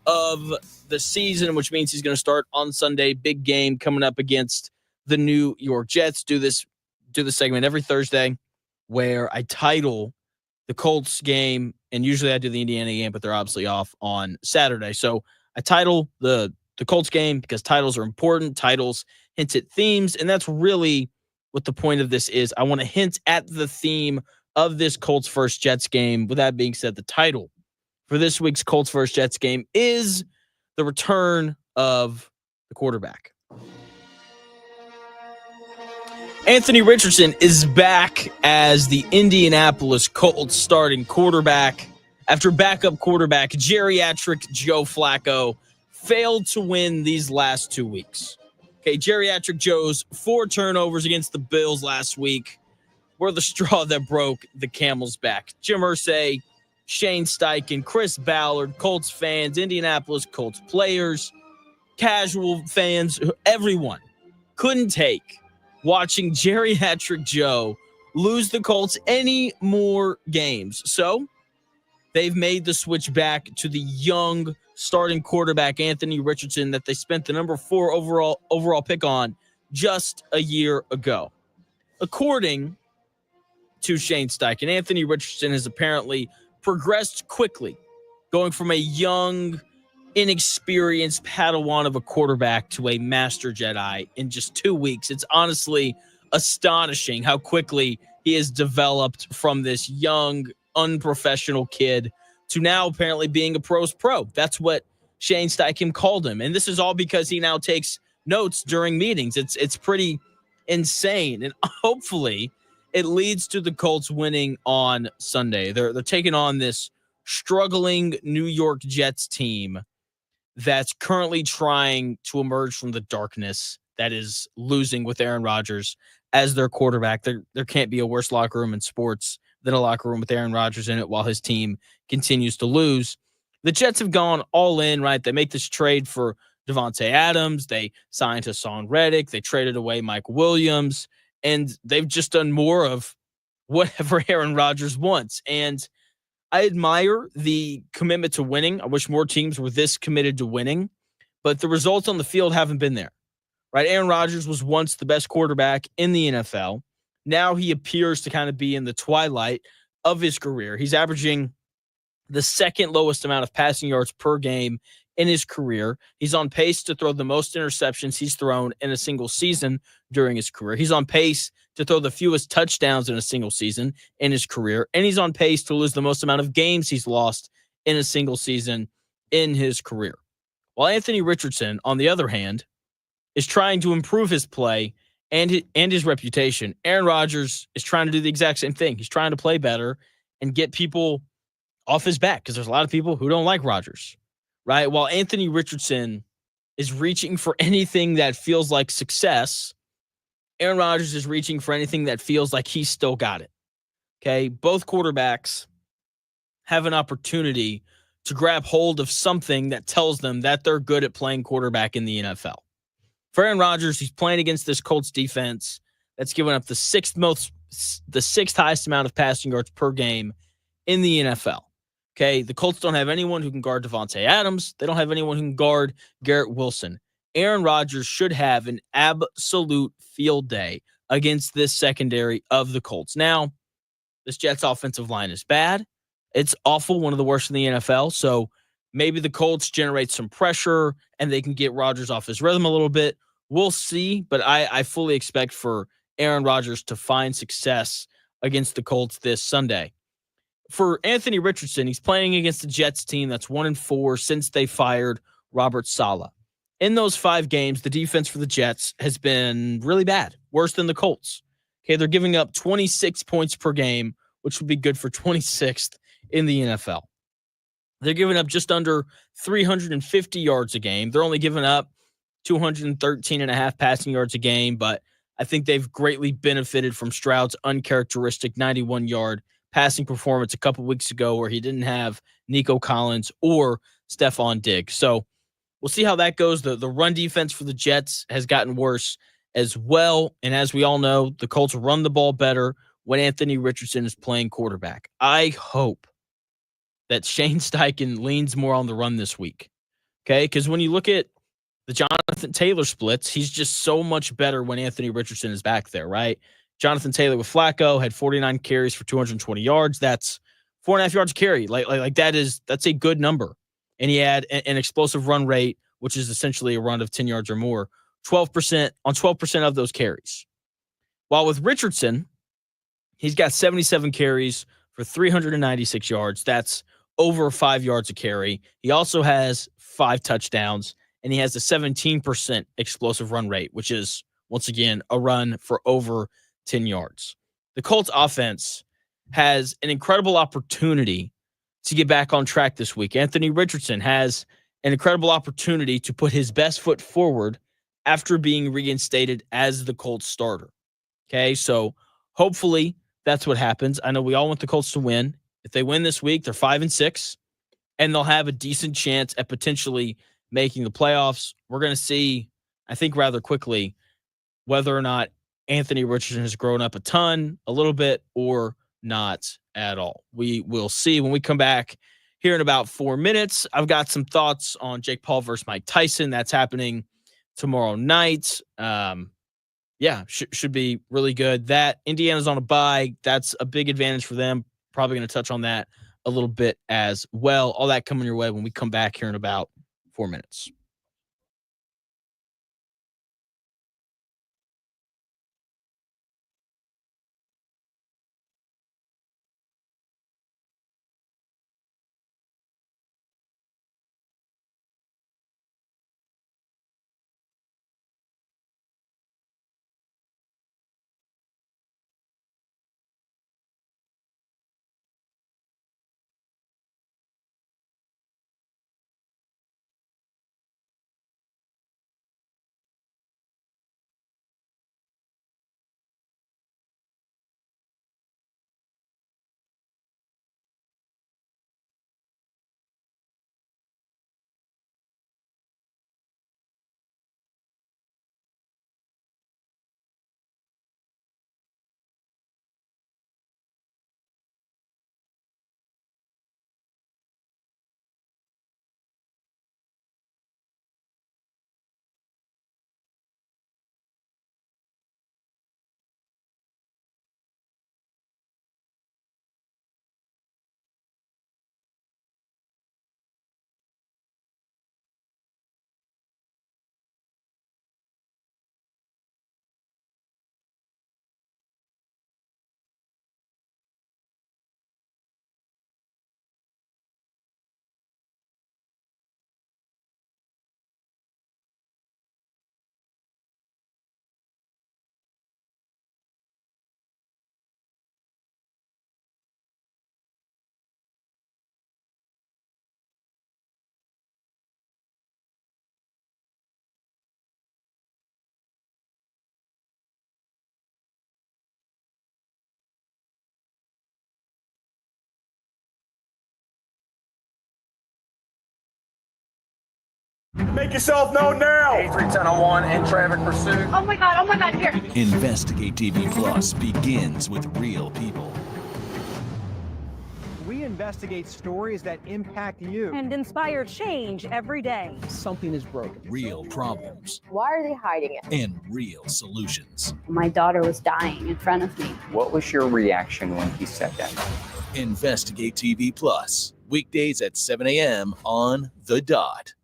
of the season, which means he's going to start on Sunday. Big game coming up against the New York Jets. Do this segment every Thursday where I title the Colts game, and usually I do the Indiana game, but they're obviously off on Saturday. So I title the Colts game because titles are important. Titles hint at themes, and that's really what the point of this is. I want to hint at the theme of this Colts versus Jets game. With that being said, the title for this week's Colts versus Jets game is the return of the quarterback. Anthony Richardson is back as the Indianapolis Colts starting quarterback after backup quarterback geriatric Joe Flacco failed to win these last 2 weeks. Okay, geriatric Joe's 4 turnovers against the Bills last week were the straw that broke the camel's back. Jim Irsay, Shane Steichen, Chris Ballard, Colts fans, Indianapolis Colts players, casual fans, everyone couldn't take watching geriatric Joe lose the Colts any more games. So they've made the switch back to the young starting quarterback Anthony Richardson that they spent the number 4 overall pick on just a year ago. According to Shane Steichen, Anthony Richardson has apparently progressed quickly, going from a young, inexperienced Padawan of a quarterback to a master Jedi in just 2 weeks. It's honestly astonishing how quickly he has developed from this young, unprofessional kid to now apparently being a pro's pro. That's what Shane Steichen called him. And this is all because he now takes notes during meetings. It's pretty insane. And hopefully it leads to the Colts winning on Sunday. They're taking on this struggling New York Jets team that's currently trying to emerge from the darkness that is losing with Aaron Rodgers as their quarterback. There can't be a worse locker room in sports than a locker room with Aaron Rodgers in it while his team continues to lose. The Jets have gone all in, right? They make this trade for Devontae Adams. They signed Hassan Reddick. They traded away Mike Williams. And they've just done more of whatever Aaron Rodgers wants. And I admire the commitment to winning. I wish more teams were this committed to winning, but the results on the field haven't been there, right? Aaron Rodgers was once the best quarterback in the NFL. Now he appears to kind of be in the twilight of his career. He's averaging the second lowest amount of passing yards per game in his career. He's on pace to throw the most interceptions he's thrown in a single season during his career. He's on pace to throw the fewest touchdowns in a single season in his career. And he's on pace to lose the most amount of games he's lost in a single season in his career. While Anthony Richardson, on the other hand, is trying to improve his play and his reputation. Aaron Rodgers is trying to do the exact same thing. He's trying to play better and get people off his back because there's a lot of people who don't like Rodgers, right? While Anthony Richardson is reaching for anything that feels like success, Aaron Rodgers is reaching for anything that feels like he's still got it. Okay, both quarterbacks have an opportunity to grab hold of something that tells them that they're good at playing quarterback in the NFL. For Aaron Rodgers, he's playing against this Colts defense that's given up the sixth highest amount of passing yards per game in the NFL. Okay, the Colts don't have anyone who can guard Devontae Adams. They don't have anyone who can guard Garrett Wilson. Aaron Rodgers should have an absolute field day against this secondary of the Colts. Now, this Jets offensive line is bad. It's awful, one of the worst in the NFL. So maybe the Colts generate some pressure and they can get Rodgers off his rhythm a little bit. We'll see, but I fully expect for Aaron Rodgers to find success against the Colts this Sunday. For Anthony Richardson, he's playing against the Jets team that's 1-4 since they fired Robert Saleh. In those 5 games, the defense for the Jets has been really bad, worse than the Colts. Okay, they're giving up 26 points per game, which would be good for 26th in the NFL. They're giving up just under 350 yards a game. They're only giving up 213.5 passing yards a game, but I think they've greatly benefited from Stroud's uncharacteristic 91-yard passing performance a couple weeks ago where he didn't have Nico Collins or Stephon Diggs. So we'll see how that goes. The run defense for the Jets has gotten worse as well. And as we all know, the Colts run the ball better when Anthony Richardson is playing quarterback. I hope that Shane Steichen leans more on the run this week. Okay? Because when you look at the Jonathan Taylor splits, he's just so much better when Anthony Richardson is back there, right? Jonathan Taylor with Flacco had 49 carries for 220 yards. That's 4.5 yards a carry. That's a good number. And he had an explosive run rate, which is essentially a run of 10 yards or more, 12% on 12% of those carries. While with Richardson, he's got 77 carries for 396 yards. That's over 5 yards a carry. He also has 5 touchdowns. And he has a 17% explosive run rate, which is, once again, a run for over 10 yards. The Colts offense has an incredible opportunity to get back on track this week. Anthony Richardson has an incredible opportunity to put his best foot forward after being reinstated as the Colts starter. Okay, so hopefully that's what happens. I know we all want the Colts to win. If they win this week, they're 5-6, and they'll have a decent chance at potentially making the playoffs. We're going to see, I think, rather quickly whether or not Anthony Richardson has grown up a little bit, or not at all. We will see when we come back here in about 4 minutes. I've got some thoughts on Jake Paul versus Mike Tyson. That's happening tomorrow night. Should be really good. That Indiana's on a bye. That's a big advantage for them. Probably going to touch on that a little bit as well. All that coming your way when we come back here in about 4 minutes. Make yourself known now. 310-1 in traffic pursuit. Oh my God, here. Investigate TV Plus begins with real people. We investigate stories that impact you and inspire change every day. Something is broken. Real problems. Why are they hiding it? And real solutions. My daughter was dying in front of me. What was your reaction when he said that? Investigate TV Plus. Weekdays at 7 a.m. on The Dot.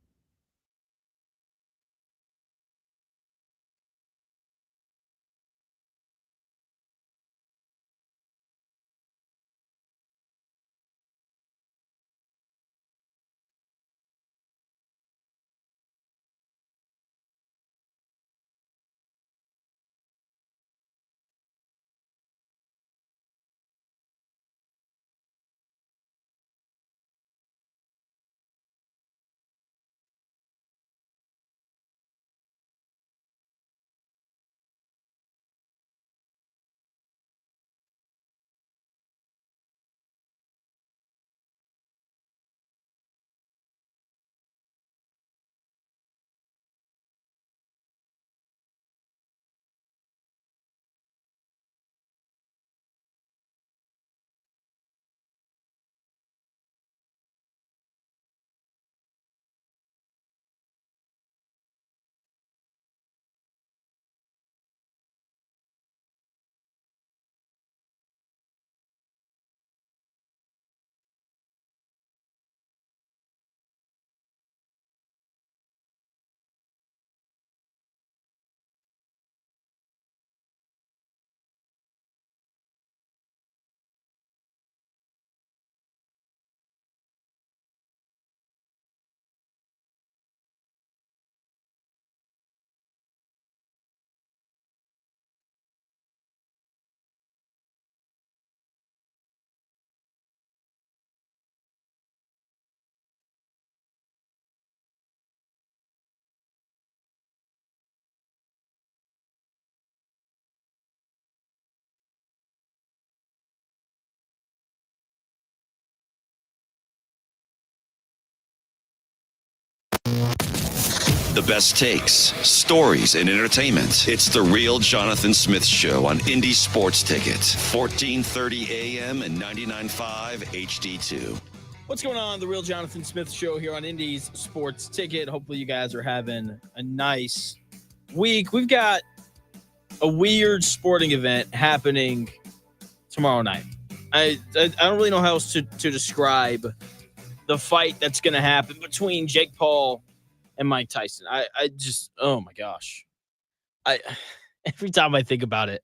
The best takes, stories, and entertainment. It's The Real Jonathan Smith Show on Indy Sports Ticket, 1430 AM and 99.5 HD2. What's going on? The Real Jonathan Smith Show here on Indy's Sports Ticket. Hopefully you guys are having a nice week. We've got a weird sporting event happening tomorrow night. I don't really know how else to describe the fight that's going to happen between Jake Paul and Mike Tyson. I just, oh my gosh. Every time I think about it,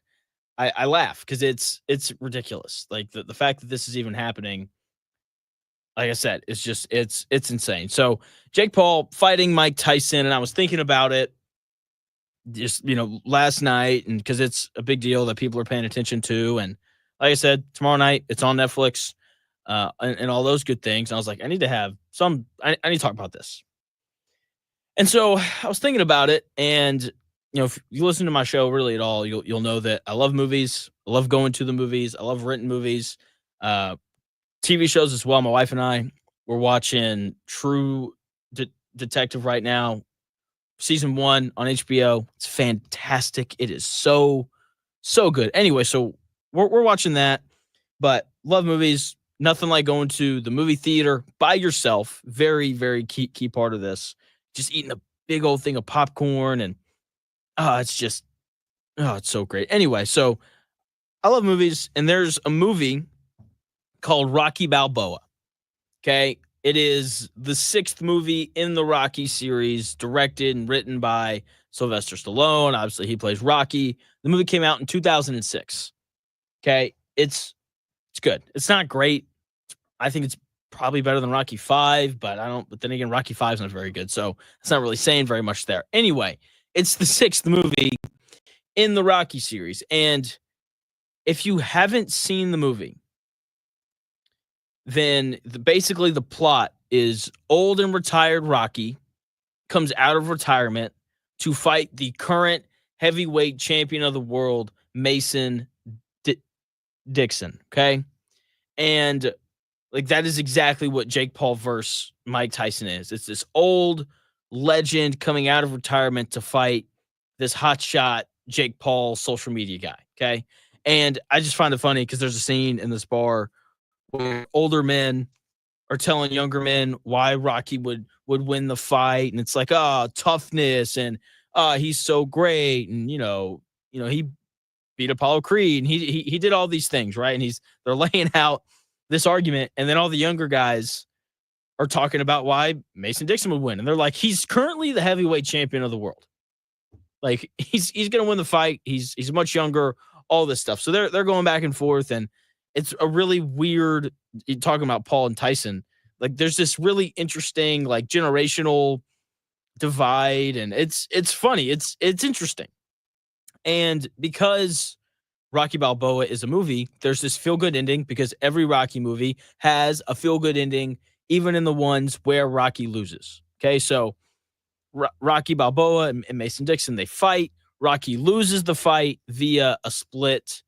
I laugh because it's ridiculous. Like the fact that this is even happening, like I said, it's just, it's insane. So Jake Paul fighting Mike Tyson, and I was thinking about it just, last night, and because it's a big deal that people are paying attention to. And like I said, tomorrow night, it's on Netflix and all those good things. And I was like, I need to have I need to talk about this. And so I was thinking about it, and if you listen to my show really at all, you'll know that I love movies. I love going to the movies. I love renting movies. TV shows as well. My wife and I, we're watching True Detective right now, season 1 on HBO. It's fantastic. It is so good. Anyway, so we're watching that, but love movies. Nothing like going to the movie theater by yourself. Very, very key part of this. Just eating a big old thing of popcorn, and it's so great. Anyway, so I love movies, and there's a movie called Rocky Balboa. Okay. It is the 6th movie in the Rocky series, directed and written by Sylvester Stallone. Obviously, he plays Rocky. The movie came out in 2006. Okay. It's good. It's not great. I think it's probably better than Rocky 5, but then again, Rocky 5 is not very good. So it's not really saying very much there. Anyway, it's the 6th movie in the Rocky series. And if you haven't seen the movie, then basically the plot is old and retired Rocky comes out of retirement to fight the current heavyweight champion of the world, Mason Dixon. Okay. And like, that is exactly what Jake Paul versus Mike Tyson is. It's this old legend coming out of retirement to fight this hotshot Jake Paul social media guy. Okay. And I just find it funny because there's a scene in this bar where older men are telling younger men why Rocky would win the fight. And it's like, toughness, and he's so great. And, he beat Apollo Creed, and he did all these things, right? And they're laying out this argument, and then all the younger guys are talking about why Mason Dixon would win. And they're like, he's currently the heavyweight champion of the world. Like, he's going to win the fight. He's much younger, all this stuff. So they're going back and forth, and it's a really weird, talking about Paul and Tyson, like there's this really interesting, like, generational divide, and it's funny. It's interesting. And because Rocky Balboa is a movie, there's this feel-good ending, because every Rocky movie has a feel-good ending, even in the ones where Rocky loses. Okay, so Rocky Balboa and Mason Dixon, they fight. Rocky loses the fight via a split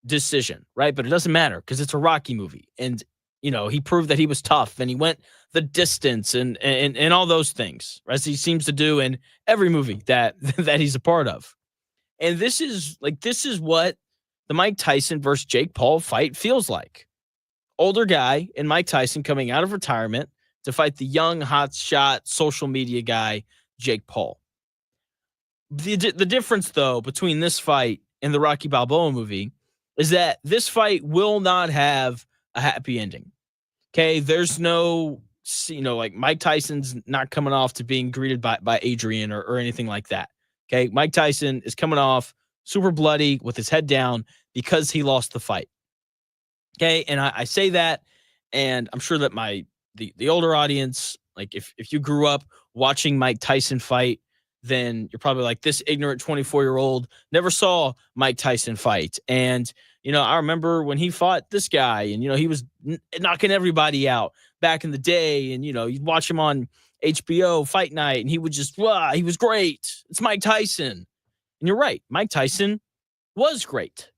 decision, right? But it doesn't matter because it's a Rocky movie, and he proved that he was tough, and he went the distance, and all those things, as he seems to do in every movie that he's a part of. And this is what the Mike Tyson versus Jake Paul fight feels like. Older guy and Mike Tyson coming out of retirement to fight the young hotshot social media guy Jake Paul. The difference, though, between this fight and the Rocky Balboa movie is that this fight will not have a happy ending. Okay, there's no, like, Mike Tyson's not coming off to being greeted by Adrian or anything like that. Okay, Mike Tyson is coming off super bloody with his head down because he lost the fight. Okay, and I say that, and I'm sure that the older audience, like, if you grew up watching Mike Tyson fight, then you're probably like, this ignorant 24-year-old never saw Mike Tyson fight. And, I remember when he fought this guy, and, he was knocking everybody out back in the day. And, you'd watch him on HBO Fight Night, and he would just, he was great. It's Mike Tyson. And you're right. Mike Tyson was great.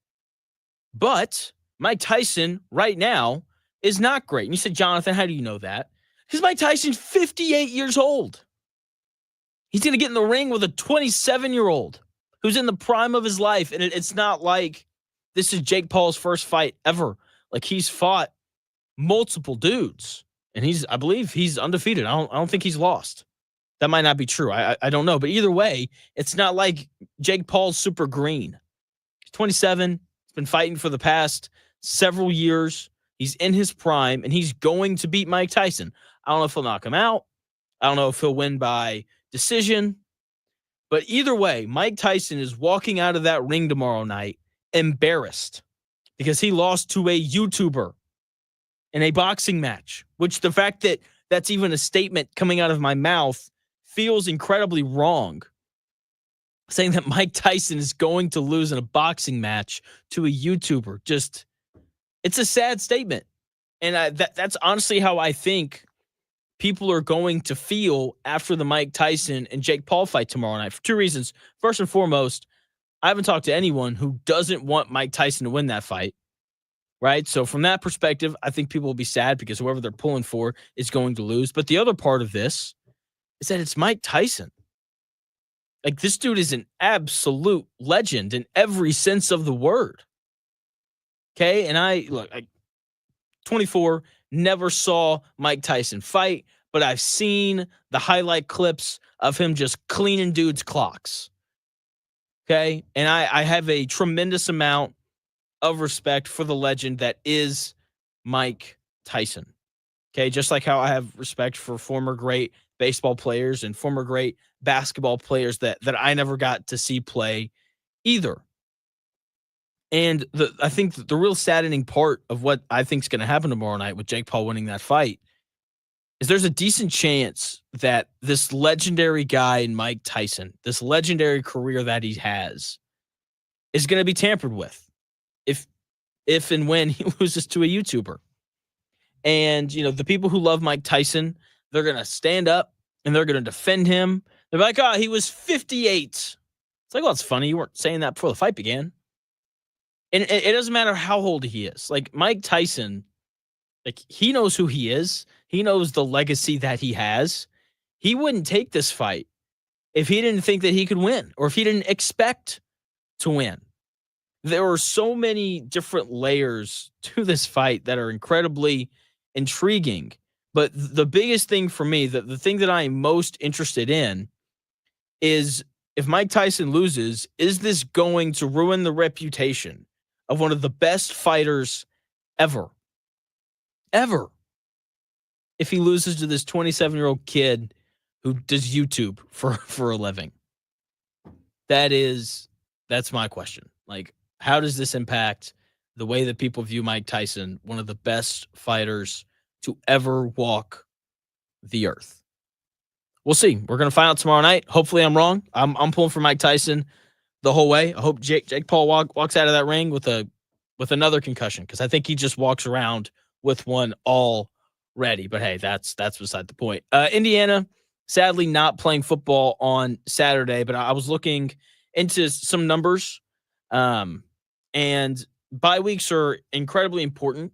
But Mike Tyson right now is not great. And you said, Jonathan, how do you know that? Because Mike Tyson's 58 years old. He's going to get in the ring with a 27-year-old who's in the prime of his life. And it's not like this is Jake Paul's first fight ever. Like, he's fought multiple dudes, and I believe he's undefeated. I don't think he's lost. That might not be true. I don't know. But either way, it's not like Jake Paul's super green. He's 27. He's been fighting for the past several years. He's in his prime, and he's going to beat Mike Tyson. I don't know if he'll knock him out. I don't know if he'll win by decision. But either way, Mike Tyson is walking out of that ring tomorrow night embarrassed because he lost to a YouTuber in a boxing match, which the fact that that's even a statement coming out of my mouth feels incredibly wrong. Saying that Mike Tyson is going to lose in a boxing match to a YouTuber, it's a sad statement. And that's honestly how I think people are going to feel after the Mike Tyson and Jake Paul fight tomorrow night for two reasons. First and foremost, I haven't talked to anyone who doesn't want Mike Tyson to win that fight, right? So from that perspective, I think people will be sad because whoever they're pulling for is going to lose. But the other part of this is that it's Mike Tyson. Like, this dude is an absolute legend in every sense of the word. Okay? And I 24, never saw Mike Tyson fight, but I've seen the highlight clips of him just cleaning dudes' clocks. Okay? And I have a tremendous amount of respect for the legend that is Mike Tyson. Okay? Just like how I have respect for former great baseball players and former great basketball players that I never got to see play either. And I think the real saddening part of what I think is going to happen tomorrow night with Jake Paul winning that fight is there's a decent chance that this legendary guy in Mike Tyson, this legendary career that he has, is going to be tampered with if and when he loses to a YouTuber. And, the people who love Mike Tyson, they're going to stand up and they're going to defend him. They're like, oh, he was 58. It's like, well, it's funny. You weren't saying that before the fight began. And it doesn't matter how old he is. Like, Mike Tyson, like, he knows who he is. He knows the legacy that he has. He wouldn't take this fight if he didn't think that he could win or if he didn't expect to win. There are so many different layers to this fight that are incredibly intriguing. But the biggest thing for me, the thing that I am most interested in is, if Mike Tyson loses, is this going to ruin the reputation of one of the best fighters ever? Ever. If he loses to this 27-year-old kid who does YouTube for a living. That's my question. Like, how does this impact the way that people view Mike Tyson, one of the best fighters to ever walk the earth? We'll see. We're going to find out tomorrow night. Hopefully I'm wrong. I'm pulling for Mike Tyson the whole way. I hope Jake Paul walks out of that ring with another concussion, because I think he just walks around with one already. But hey, that's beside the point. Indiana, sadly, not playing football on Saturday, but I was looking into some numbers, and bye weeks are incredibly important,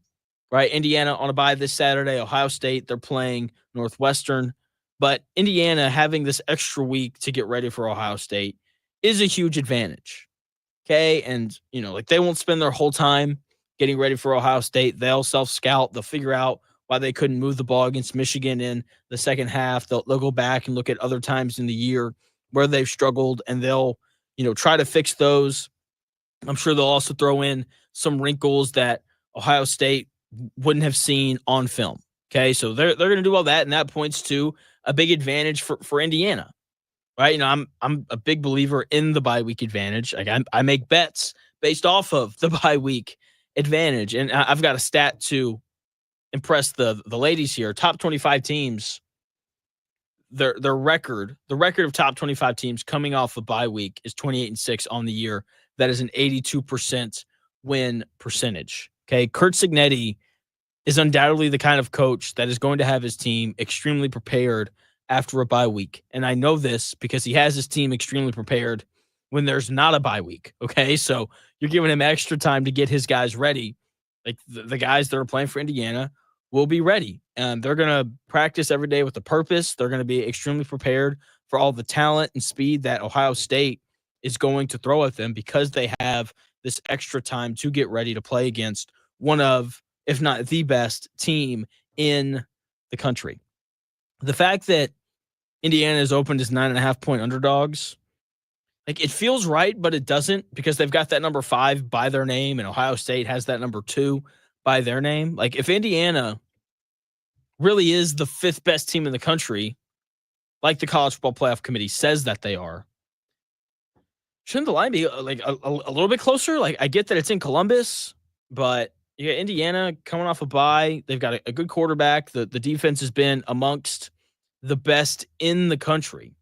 right? Indiana on a bye this Saturday. Ohio State, they're playing Northwestern. But Indiana having this extra week to get ready for Ohio State is a huge advantage. Okay. And, they won't spend their whole time getting ready for Ohio State. They'll self-scout. They'll figure out why they couldn't move the ball against Michigan in the second half. They'll go back and look at other times in the year where they've struggled, and they'll, try to fix those. I'm sure they'll also throw in some wrinkles that Ohio State wouldn't have seen on film. Okay. So they're going to do all that. And that points to a big advantage for Indiana, right? I'm a big believer in the bye week advantage. Like, I make bets based off of the bye week advantage. And I've got a stat to impress the ladies here. Top 25 teams, their record, the record of top 25 teams coming off a bye week is 28-6 on the year. That is an 82% win percentage. Okay. Kurt Cignetti is undoubtedly the kind of coach that is going to have his team extremely prepared after a bye week. And I know this because he has his team extremely prepared when there's not a bye week. Okay. So you're giving him extra time to get his guys ready. Like, the guys that are playing for Indiana will be ready. And they're going to practice every day with a purpose. They're going to be extremely prepared for all the talent and speed that Ohio State is going to throw at them because they have this extra time to get ready to play against one of, if not the best team in the country. The fact that Indiana is opened as 9.5-point underdogs, like, it feels right, but it doesn't, because they've got that number 5 by their name and Ohio State has that number 2 by their name. Like, if Indiana really is the 5th best team in the country, like the College Football Playoff Committee says that they are, shouldn't the line be like a little bit closer? Like, I get that it's in Columbus, but you got Indiana coming off a bye. They've got a good quarterback. The defense has been amongst the best in the country.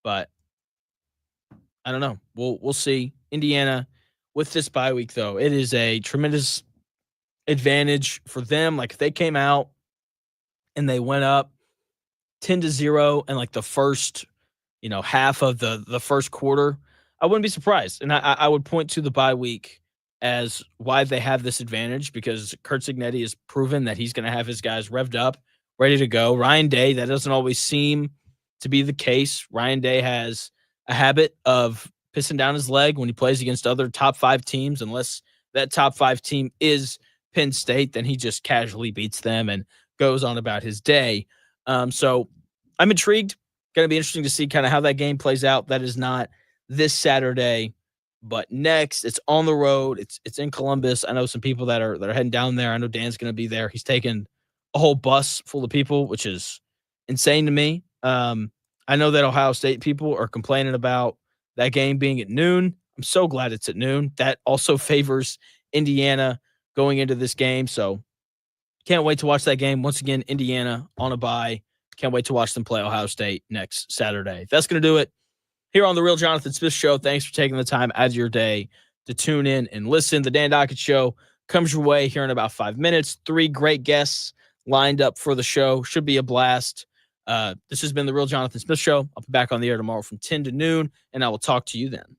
But I don't know. We'll see. Indiana with this bye week, though, it is a tremendous advantage for them. Like, if they came out and they went up 10-0 in like the first, half of the first quarter, I wouldn't be surprised. And I would point to the bye week as why they have this advantage, because Kurt Cignetti has proven that he's going to have his guys revved up, ready to go. Ryan Day, that doesn't always seem to be the case. Ryan Day has a habit of pissing down his leg when he plays against other top 5 teams. Unless that top 5 team is Penn State, then he just casually beats them and goes on about his day. So I'm intrigued. Going to be interesting to see kind of how that game plays out. That is not this Saturday, but next. It's on the road. It's in Columbus. I know some people that are heading down there. I know Dan's going to be there. He's taking a whole bus full of people, which is insane to me. I know that Ohio State people are complaining about that game being at noon. I'm so glad it's at noon. That also favors Indiana going into this game. So can't wait to watch that game. Once again, Indiana on a bye. Can't wait to watch them play Ohio State next Saturday. That's going to do it here on The Real Jonathan Smith Show. Thanks for taking the time out of your day to tune in and listen. The Dan Dockett Show comes your way here in about 5 minutes. 3 great guests lined up for the show. Should be a blast. This has been The Real Jonathan Smith Show. I'll be back on the air tomorrow from 10 to noon, and I will talk to you then.